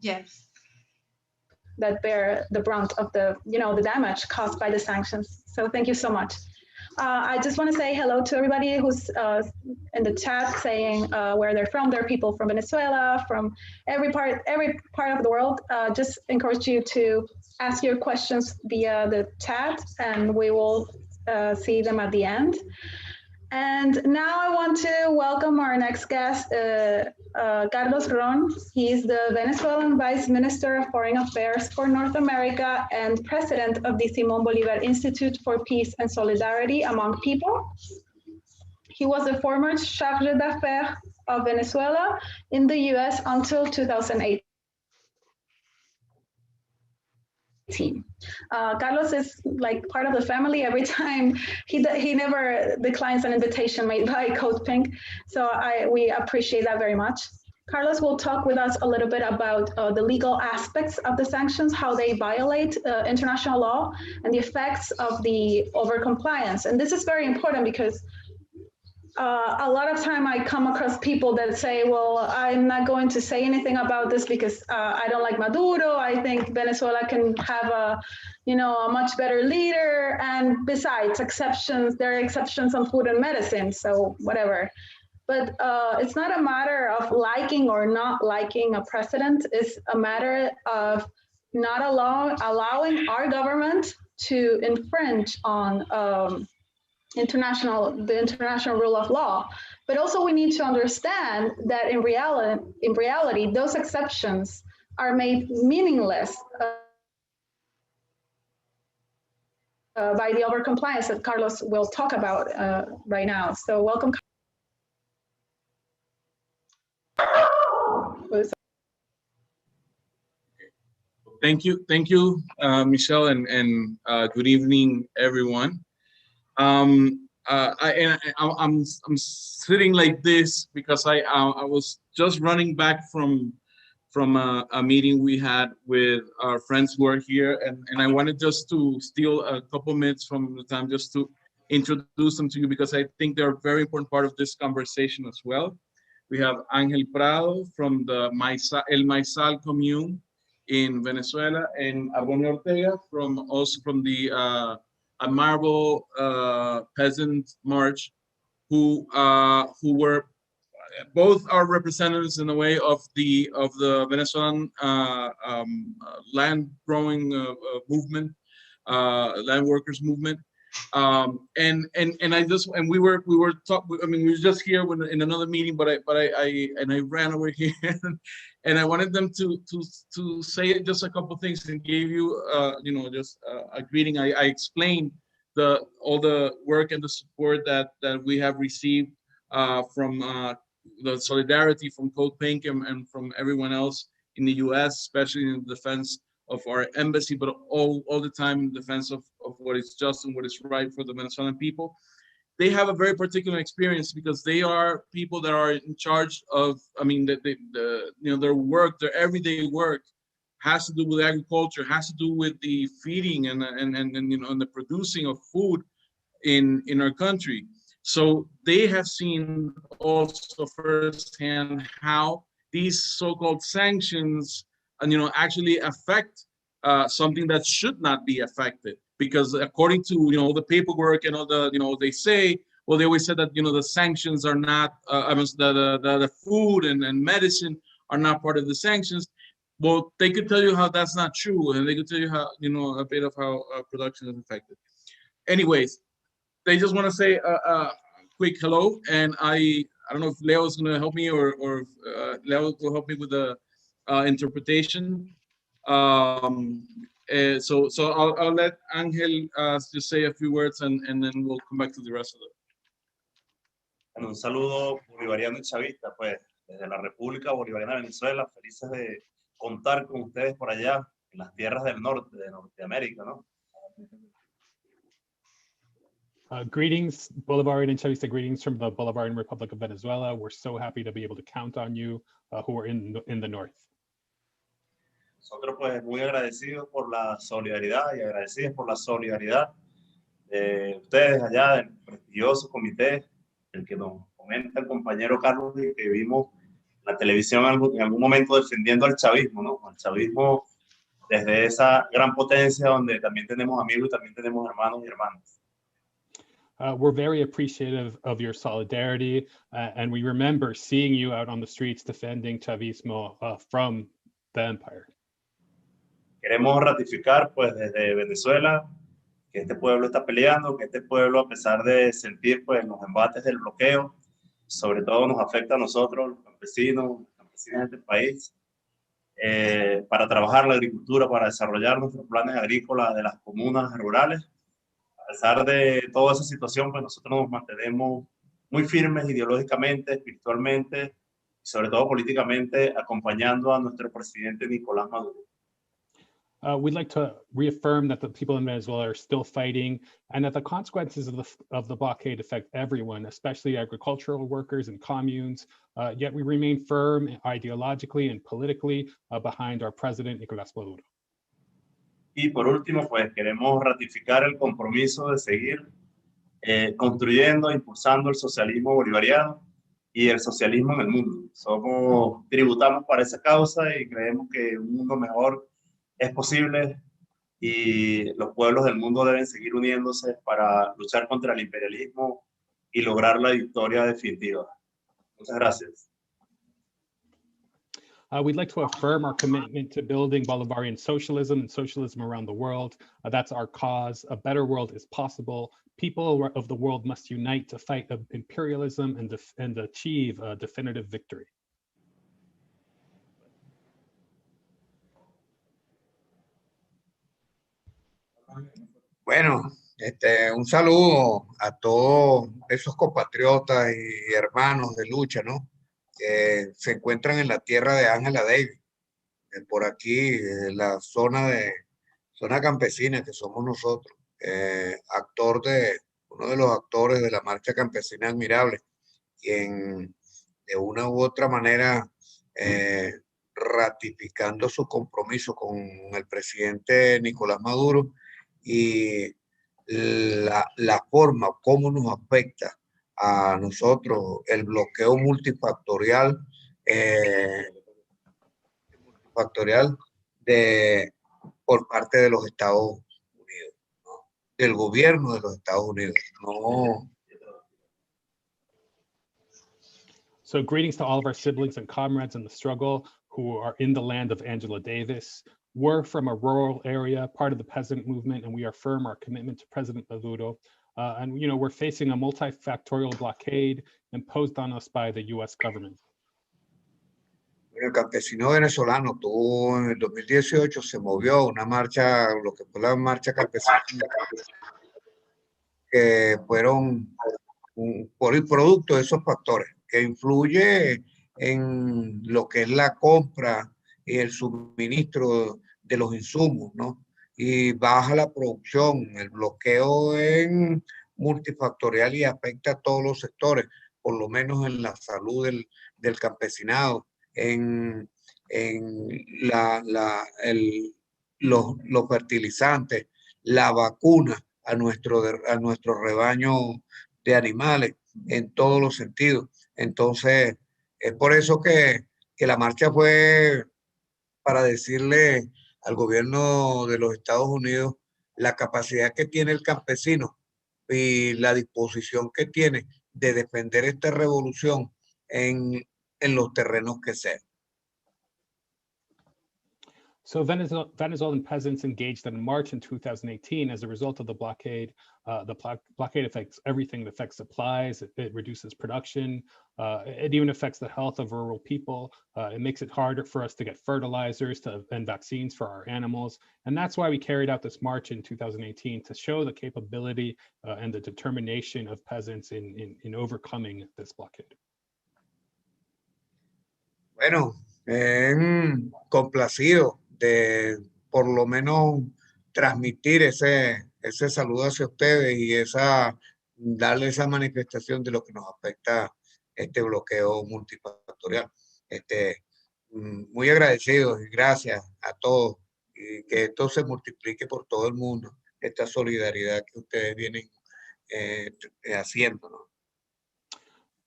Yes. That bear the brunt of the damage caused by the sanctions. So thank you so much. I just want to say hello to everybody who's in the chat saying where they're from. There are people from Venezuela, from every part of the world. Just encourage you to ask your questions via the chat, and we will see them at the end. And now I want to welcome our next guest, Carlos Ron. He's the Venezuelan Vice Minister of Foreign Affairs for North America and President of the Simon Bolivar Institute for Peace and Solidarity Among People. He was the former Chargé d'Affaires of Venezuela in the US until 2008. Carlos is like part of the family. Every time he never declines an invitation made by CODEPINK, so we appreciate that very much. Carlos will talk with us a little bit about the legal aspects of the sanctions, how they violate international law, and the effects of the overcompliance. And this is very important because a lot of time I come across people that say, well, I'm not going to say anything about this because I don't like Maduro. I think Venezuela can have a much better leader. And besides, there are exceptions on food and medicine, so whatever. But it's not a matter of liking or not liking a president. It's a matter of not allowing our government to infringe on the international rule of law. But also we need to understand that in reality, those exceptions are made meaningless by the overcompliance that Carlos will talk about right now. So welcome. Thank you, Michelle, and good evening, everyone. I'm sitting like this because I was just running back from a meeting we had with our friends who are here, and I wanted just to steal a couple minutes from the time just to introduce them to you because I think they're a very important part of this conversation as well. We have Ángel Prado from the El Maizal commune in Venezuela, and Arbonio Ortega also from the Amargo Peasant March, who were both are representatives in a way of the Venezuelan land growing movement, land workers movement. And we were talking. I mean, we were just here in another meeting, but I ran over here, and I wanted them to say just a couple of things and gave you just a greeting. I explained all the work and the support that we have received from the solidarity from CODEPINK and from everyone else in the U.S., especially in defense of our embassy, but all the time in defense of what is just and what is right for the Venezuelan people. They have a very particular experience because they are people that are in charge of, I mean, their work, their everyday work has to do with agriculture, has to do with the feeding and the producing of food in our country. So they have seen also firsthand how these so-called sanctions actually affect something that should not be affected, because according to all the paperwork and all the they say, well, they always said that the sanctions are not the food and medicine are not part of the sanctions. Well, they could tell you how that's not true, and they could tell you how a bit of how production is affected. Anyways, they just want to say a quick hello, and I don't know if Leo is going to help me or if Leo will help me with the interpretation. So I'll let Ángel just say a few words, and then we'll come back to the rest of it. Bueno, un saludo bolivariano y chavista, pues, desde la República Bolivariana de Venezuela, felices de contar con ustedes por allá, en las tierras del norte, de Norteamérica, ¿no? Greetings, Bolivarian and Chavista greetings from the Bolivarian Republic of Venezuela. We're so happy to be able to count on you who are in the north. Nosotros pues muy agradecidos por la solidaridad y agradecidos por la solidaridad de ustedes allá del prestigioso comité, el que nos comenta el compañero Carlos, y que vimos en la televisión en algún momento defendiendo al chavismo, ¿no? Al chavismo desde esa gran potencia donde también tenemos amigos y también tenemos hermanos y hermanas. We're very appreciative of your solidarity, and we remember seeing you out on the streets defending Chavismo from the empire. Queremos ratificar pues desde Venezuela que este pueblo está peleando, que este pueblo, a pesar de sentir pues los embates del bloqueo, sobre todo nos afecta a nosotros, los campesinos, las campesinas de este país, para trabajar la agricultura, para desarrollar nuestros planes agrícolas de las comunas rurales. A pesar de toda esa situación, pues nosotros nos mantenemos muy firmes ideológicamente, espiritualmente y sobre todo políticamente, acompañando a nuestro presidente Nicolás Maduro. We'd like to reaffirm that the people in Venezuela are still fighting and that the consequences of the blockade affect everyone, especially agricultural workers and communes. Yet we remain firm ideologically and politically behind our president, Nicolás Maduro. Y por último, pues queremos ratificar el compromiso de seguir construyendo, impulsando el socialismo bolivariano y el socialismo en el mundo. Tributamos para esa causa y creemos que un mundo mejor es posible y los pueblos del mundo deben seguir uniéndose para luchar contra el imperialismo y lograr la victoria definitiva. Muchas gracias. We'd like to affirm our commitment to building Bolivarian socialism and socialism around the world. That's our cause. A better world is possible. People of the world must unite to fight imperialism and achieve a definitive victory. Bueno, un saludo a todos esos compatriotas y hermanos de lucha, ¿no? Que se encuentran en la tierra de Angela Davis, por aquí, la zona campesina que somos nosotros, uno de los actores de la marcha campesina admirable, quien de una u otra manera ratificando su compromiso con el presidente Nicolás Maduro y la forma como nos afecta a nosotros el bloqueo multifactorial por parte de los Estados Unidos, ¿no? Del gobierno de los Estados Unidos. No. So greetings to all of our siblings and comrades in the struggle who are in the land of Angela Davis. We're from a rural area, part of the peasant movement, and we affirm our commitment to President Maduro. And, you know, we're facing a multifactorial blockade imposed on us by the U.S. government. El campesino venezolano tuvo en el 2018 se movió una marcha, lo que fue la marcha campesina, que fueron por el producto de esos factores, que influye en lo que es la compra y el suministro de los insumos, ¿no? Y baja la producción, el bloqueo en multifactorial y afecta a todos los sectores, por lo menos en la salud del campesinado, en los fertilizantes, la vacuna a nuestro rebaño de animales, en todos los sentidos. Entonces, es por eso que la marcha fue para decirle al gobierno de los Estados Unidos la capacidad que tiene el campesino y la disposición que tiene de defender esta revolución en los terrenos que sean. So Venezuelan peasants engaged in a march in 2018 as a result of the blockade. The blockade affects everything. It affects supplies, it reduces production, it even affects the health of rural people. It makes it harder for us to get fertilizers and vaccines for our animals. And that's why we carried out this march in 2018 to show the capability and the determination of peasants in overcoming this blockade. Bueno, complacido de por lo menos transmitir ese saludo hacia ustedes y darle esa manifestación de lo que nos afecta este bloqueo multifactorial. Muy agradecidos y gracias a todos y que esto se multiplique por todo el mundo, esta solidaridad que ustedes vienen haciendo, ¿no?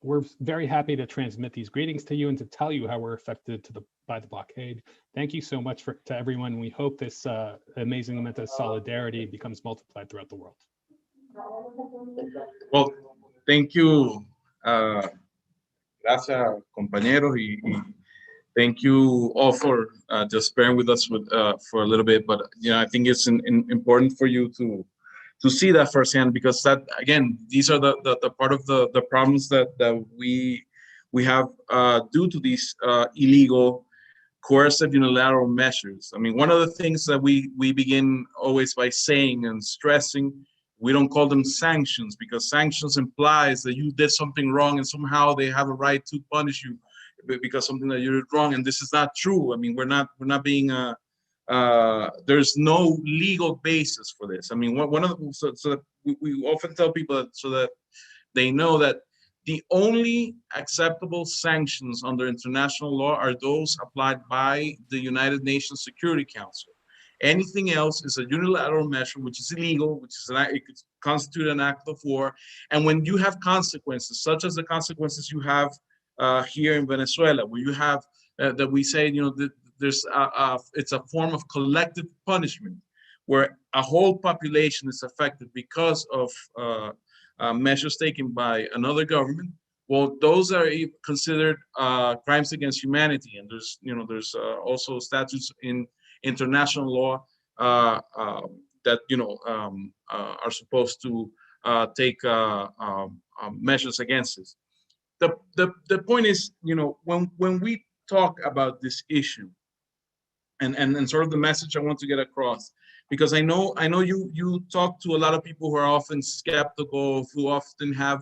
We're very happy to transmit these greetings to you and to tell you how we're affected by the blockade. Thank you so much to everyone. We hope this amazing amount of solidarity becomes multiplied throughout the world. Well, thank you. Gracias, compañeros, y thank you all for just bearing with us for a little bit. But you know, I think it's important for you to see that firsthand, because that, again, these are the part of the problems that we have due to these illegal, coercive, unilateral measures. I mean, one of the things that we begin always by saying and stressing, we don't call them sanctions, because sanctions implies that you did something wrong and somehow they have a right to punish you because something that you did wrong, and this is not true. I mean, we're not being there's no legal basis for this. I mean, one of the, so that we often tell people that so that they know that the only acceptable sanctions under international law are those applied by the United Nations Security Council. Anything else is a unilateral measure, which is illegal, which is it could constitute an act of war. And when you have consequences, such as the consequences you have here in Venezuela, where you have that we say, you know, there's it's a form of collective punishment, where a whole population is affected because of measures taken by another government. Well, those are considered crimes against humanity, and there's, you know, there's also statutes in international law that, you know, are supposed to take measures against this. The point is, you know, when we talk about this issue, and sort of the message I want to get across, because I know you talk to a lot of people who are often skeptical, who often have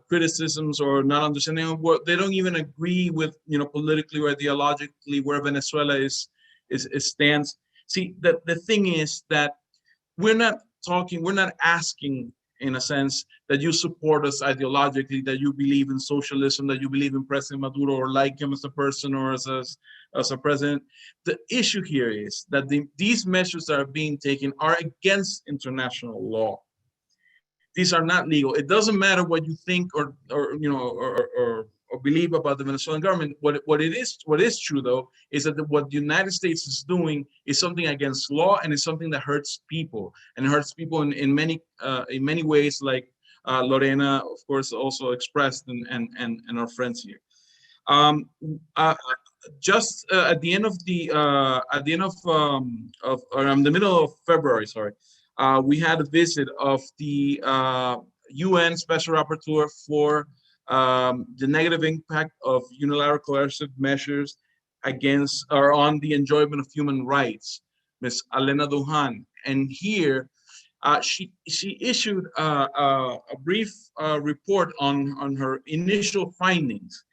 criticisms or not understanding what they don't even agree with, you know, politically or ideologically where Venezuela stands. See, the thing is that we're not asking, in a sense, that you support us ideologically, that you believe in socialism, that you believe in President Maduro or like him as a person or as a president. The issue here is that these measures that are being taken are against international law. These are not legal. It doesn't matter what you think or you know or believe about the Venezuelan government. What is true though is that what the United States is doing is something against law, and it's something that hurts people, and it hurts people in many ways, like Lorena, of course, also expressed, and our friends here. Just at the end of the middle of February, sorry, we had a visit of the UN Special Rapporteur for the negative impact of unilateral coercive measures against or on the enjoyment of human rights, Ms. Elena Duhan. And here, she issued a brief report on her initial findings.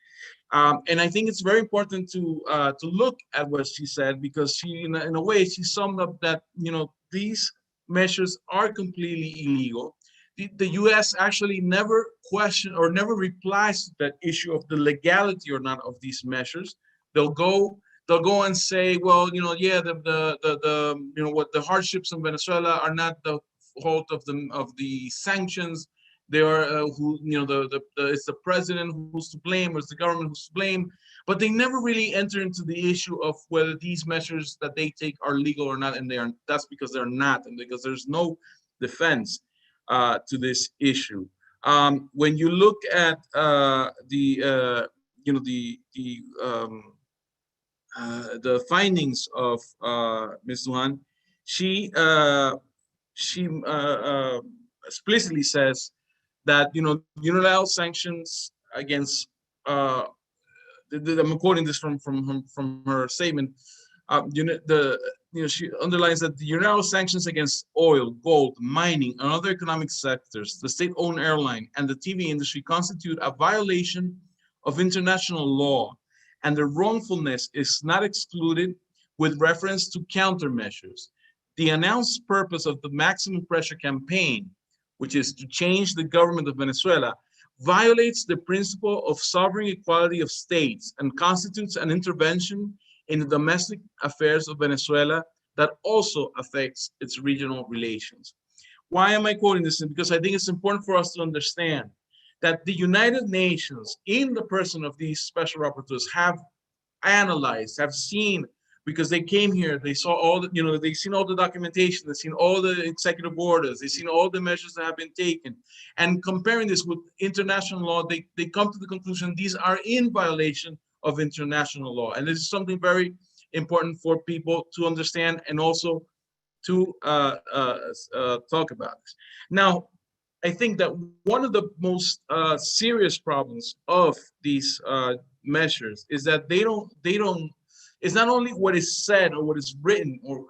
And I think it's very important to look at what she said, because she, in a way, she summed up that, you know, these measures are completely illegal. The U.S. actually never questioned or never replies to that issue of the legality or not of these measures. They'll go and say, well, you know, yeah, the you know, what the hardships in Venezuela are not the fault of the sanctions. They are who, you know, it's the president who's to blame, or it's the government who's to blame. But they never really enter into the issue of whether these measures that they take are legal or not, and they are. That's because they're not, and because there's no defense to this issue. When you look at the findings of Ms. Duhan, she explicitly says that, you know, unilateral sanctions against I'm quoting this from her statement. She underlines that the unilateral sanctions against oil, gold, mining, and other economic sectors, the state-owned airline, and the TV industry constitute a violation of international law, and their wrongfulness is not excluded with reference to countermeasures. The announced purpose of the maximum pressure campaign, which is to change the government of Venezuela, violates the principle of sovereign equality of states and constitutes an intervention in the domestic affairs of Venezuela that also affects its regional relations. Why am I quoting this? Because I think it's important for us to understand that the United Nations, in the person of these special rapporteurs, have analyzed, have seen, because they came here, they saw all the, you know, they've seen all the documentation, they've seen all the executive orders, they've seen all the measures that have been taken. And comparing this with international law, they come to the conclusion these are in violation of international law. And this is something very important for people to understand and also to talk about this. Now, I think that one of the most serious problems of these measures is that they don't, it's not only what is said or what is written or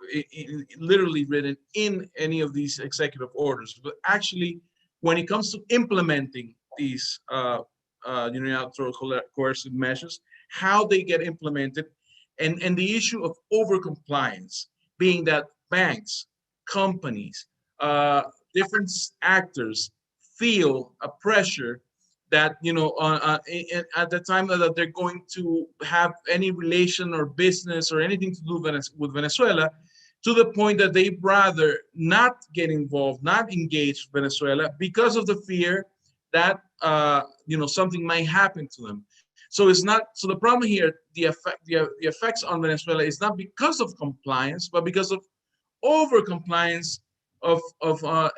literally written in any of these executive orders, but actually when it comes to implementing these unilateral coercive measures, how they get implemented and the issue of overcompliance, being that banks, companies, different actors feel a pressure that, you know, at the time that they're going to have any relation or business or anything to do with Venezuela, to the point that they'd rather not get involved, not engage Venezuela, because of the fear that you know, something might happen to them. So it's not, so the problem here, the effects on Venezuela is not because of compliance, but because of over compliance of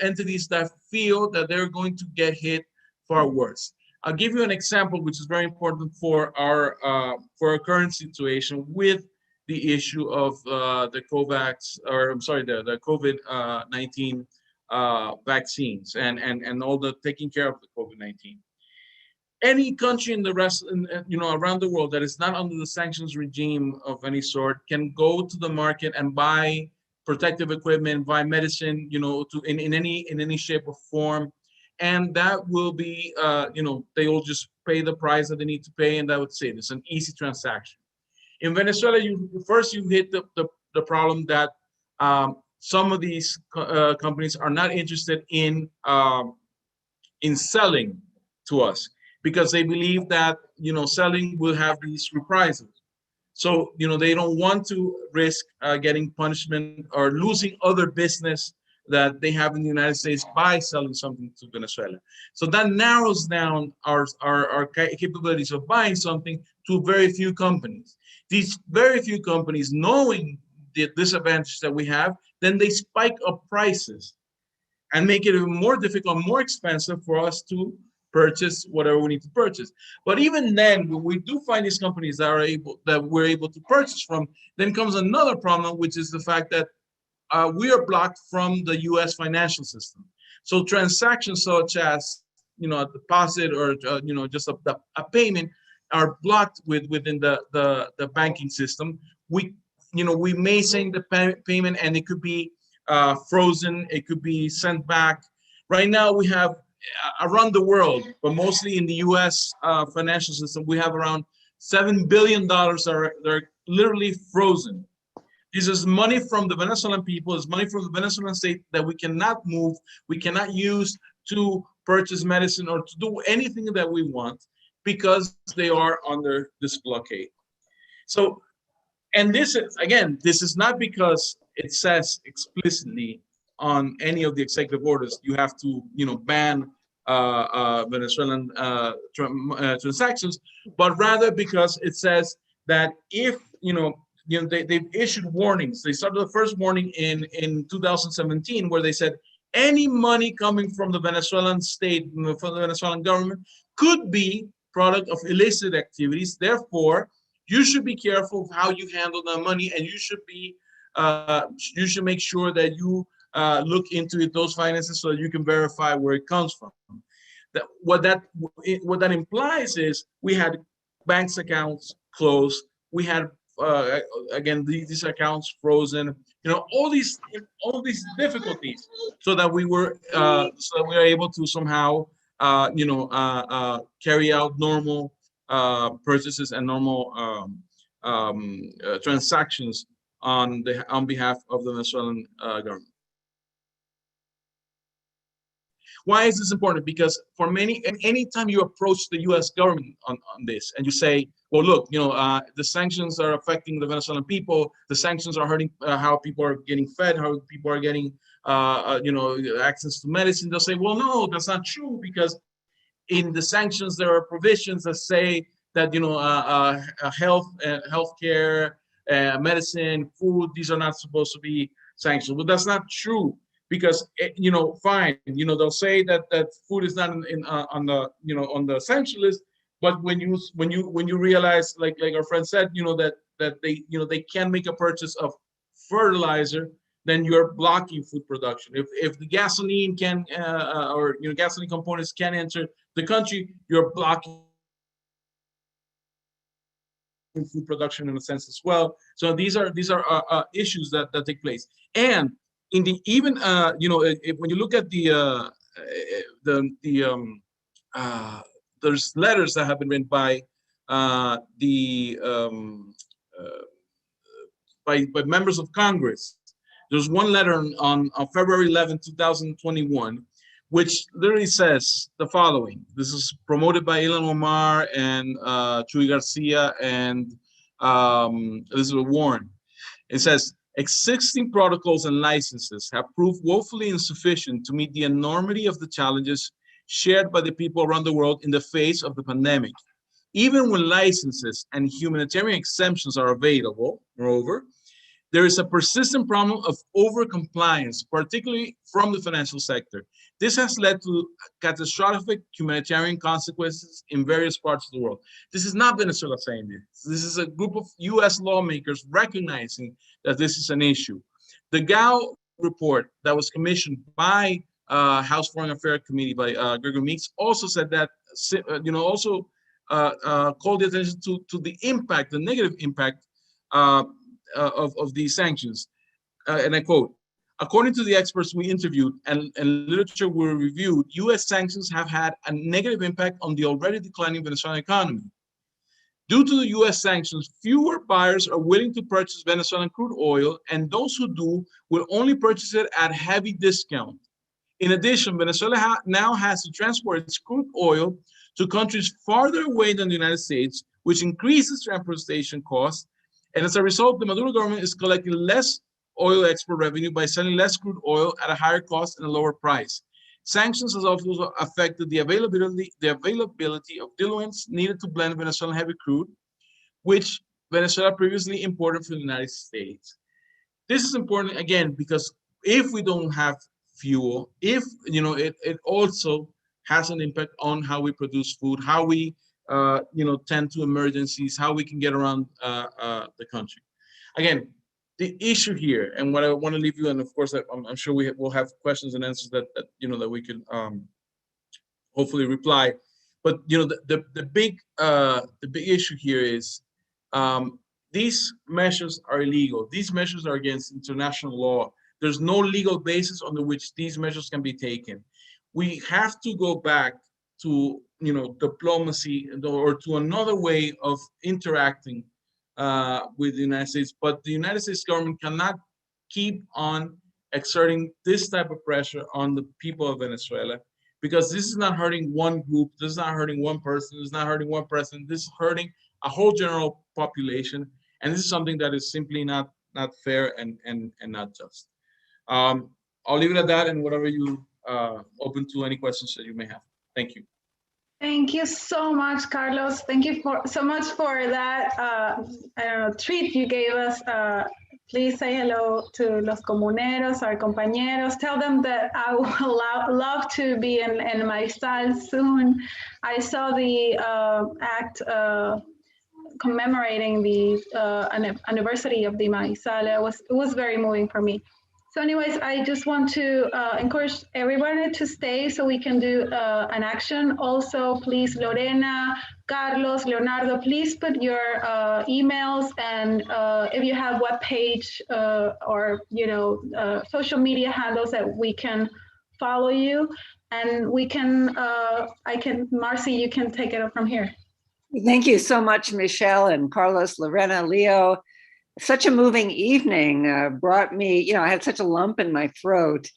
entities that feel that they're going to get hit far worse. I'll give you an example, which is very important for our current situation with the issue of the COVID-19 vaccines and all the taking care of the COVID-19. Any country in the rest, you know, around the world that is not under the sanctions regime of any sort can go to the market and buy protective equipment, buy medicine, you know, in any shape or form, and that will be, you know, they will just pay the price that they need to pay, and that would say it's an easy transaction. In Venezuela, you hit the problem that some of these companies are not interested in selling to us, because they believe that, you know, selling will have these reprisals. So, you know, they don't want to risk getting punishment or losing other business that they have in the United States by selling something to Venezuela. So that narrows down our capabilities of buying something to very few companies. These very few companies, knowing the disadvantage that we have, then they spike up prices and make it even more difficult, more expensive for us to purchase whatever we need to purchase. But even then, when we do find these companies that we're able to purchase from, then comes another problem, which is the fact that we are blocked from the U.S. financial system. So transactions such as, you know, a deposit or you know, just a payment are blocked within the banking system. We may send the payment and it could be frozen, it could be sent back. Right now we have around the world, but mostly in the U.S. Financial system, we have around $7 billion that are literally frozen. This is money from the Venezuelan people, it's money from the Venezuelan state that we cannot move, we cannot use to purchase medicine or to do anything that we want, because they are under this blockade. So, and this is, again, this is not because it says explicitly on any of the executive orders, you have to, you know, ban Venezuelan transactions, but rather because it says that if, they've issued warnings. They started the first warning in 2017, where they said any money coming from the Venezuelan state, from the Venezuelan government, could be product of illicit activities. Therefore, you should be careful of how you handle the money, and you should make sure that you look into those finances so that you can verify where it comes from. What that implies is we had banks accounts closed, we had again these accounts frozen, all these difficulties, so that we were able to somehow carry out normal purchases and normal transactions on behalf of the Venezuelan government. Why is this important? Because for anytime you approach the U.S. government on this and you say, well, look, the sanctions are affecting the Venezuelan people, the sanctions are hurting how people are getting fed, how people are getting access to medicine, they'll say, well, no, that's not true, because in the sanctions there are provisions that say that healthcare, medicine, food, these are not supposed to be sanctions. But that's not true, because fine, they'll say that food is not on the sanction list, but when you realize, like our friend said, that they can make a purchase of fertilizer, then you're blocking food production. If the gasoline gasoline components can enter the country, you're blocking food production in a sense as well. So these are issues that take place. And in the when you look at there's letters that have been written by the by members of Congress. There's one letter on February 11, 2021, which literally says the following. This is promoted by Ilhan Omar and Chuy Garcia, and Elizabeth Warren. It says, existing protocols and licenses have proved woefully insufficient to meet the enormity of the challenges shared by the people around the world in the face of the pandemic. Even when licenses and humanitarian exemptions are available, moreover, there is a persistent problem of over-compliance, particularly from the financial sector. This has led to catastrophic humanitarian consequences in various parts of the world. This is not Venezuela saying this. This is a group of US lawmakers recognizing that this is an issue. The GAO report that was commissioned by House Foreign Affairs Committee by Gregory Meeks also said that, called the attention to the impact, the negative impact of these sanctions. And I quote, according to the experts we interviewed and literature we reviewed, US sanctions have had a negative impact on the already declining Venezuelan economy. Due to the US sanctions, fewer buyers are willing to purchase Venezuelan crude oil, and those who do will only purchase it at heavy discount. In addition, Venezuela now has to transport its crude oil to countries farther away than the United States, which increases transportation costs. And as a result, the Maduro government is collecting less oil export revenue by selling less crude oil at a higher cost and a lower price. Sanctions has also affected the availability of diluents needed to blend Venezuelan heavy crude, which Venezuela previously imported from the United States. This is important, again, because if we don't have fuel, it also has an impact on how we produce food, how we tend to emergencies, how we can get around the country. Again, the issue here, and what I want to leave you, and of course, I'm sure we'll have questions and answers that we can hopefully reply. But the big issue here is these measures are illegal. These measures are against international law. There's no legal basis under which these measures can be taken. We have to go back to diplomacy or to another way of interacting with the United States, but the United States government cannot keep on exerting this type of pressure on the people of Venezuela, because this is not hurting one group, this is not hurting one person, this is not hurting one president, this is hurting a whole general population, and this is something that is simply not fair and not just. I'll leave it at that, and whatever you open to any questions that you may have. Thank you. Thank you so much, Carlos. Thank you so much for that treat you gave us. Please say hello to los comuneros, our compañeros. Tell them that I will love to be in Maizal soon. I saw the act commemorating the anniversary of the Maizal. It was very moving for me. So anyways, I just want to encourage everybody to stay so we can do an action. Also, please, Lorena, Carlos, Leonardo, please put your emails, and if you have webpage or social media handles that we can follow you, and we can, Marcy, you can take it up from here. Thank you so much, Michelle and Carlos, Lorena, Leo. Such a moving evening brought me, I had such a lump in my throat,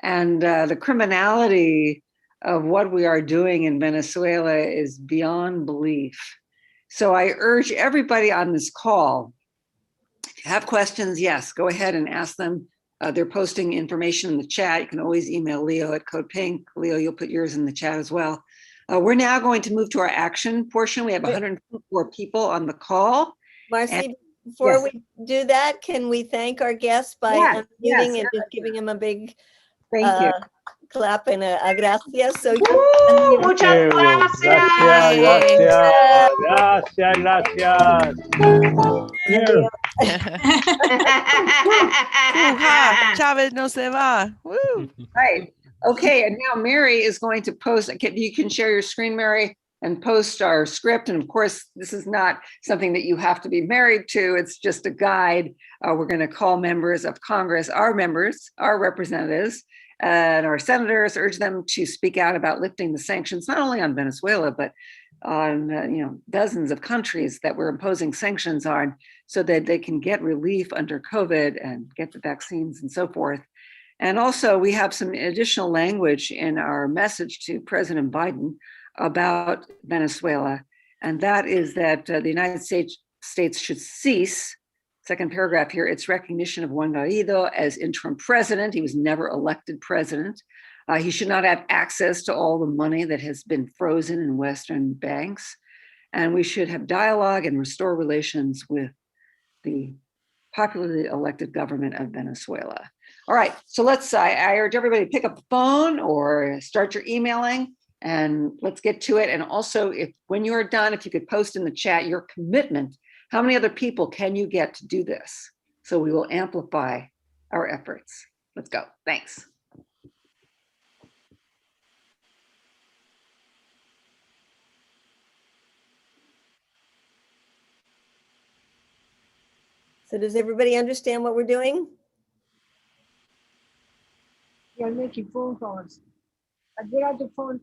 and the criminality of what we are doing in Venezuela is beyond belief. So I urge everybody on this call, if you have questions, yes, go ahead and ask them. They're posting information in the chat. You can always email Leo at CODEPINK. Leo, you'll put yours in the chat as well. We're now going to move to our action portion. We have 104 people on the call. Marcy, before we do that, can we thank our guests by unmuting and just giving them a big clap and a gracias? So muchas gracias. Chávez no se va. Woo. Right. Okay, and now Mary is going to post. You can share your screen, Mary, and post our script. And of course, this is not something that you have to be married to. It's just a guide. We're going to call members of Congress, our members, our representatives, and our senators, urge them to speak out about lifting the sanctions, not only on Venezuela, but on dozens of countries that we're imposing sanctions on so that they can get relief under COVID and get the vaccines and so forth. And also we have some additional language in our message to President Biden about Venezuela. And that is that the United States should cease, second paragraph here, its recognition of Juan Guaido as interim president. He was never elected president. He should not have access to all the money that has been frozen in Western banks. And we should have dialogue and restore relations with the popularly elected government of Venezuela. All right, so I urge everybody to pick up the phone or start your emailing and let's get to it. And also, when you're done, if you could post in the chat your commitment, how many other people can you get to do this? So we will amplify our efforts. Let's go, thanks. So does everybody understand what we're doing? You're making phone calls. I get out the phone.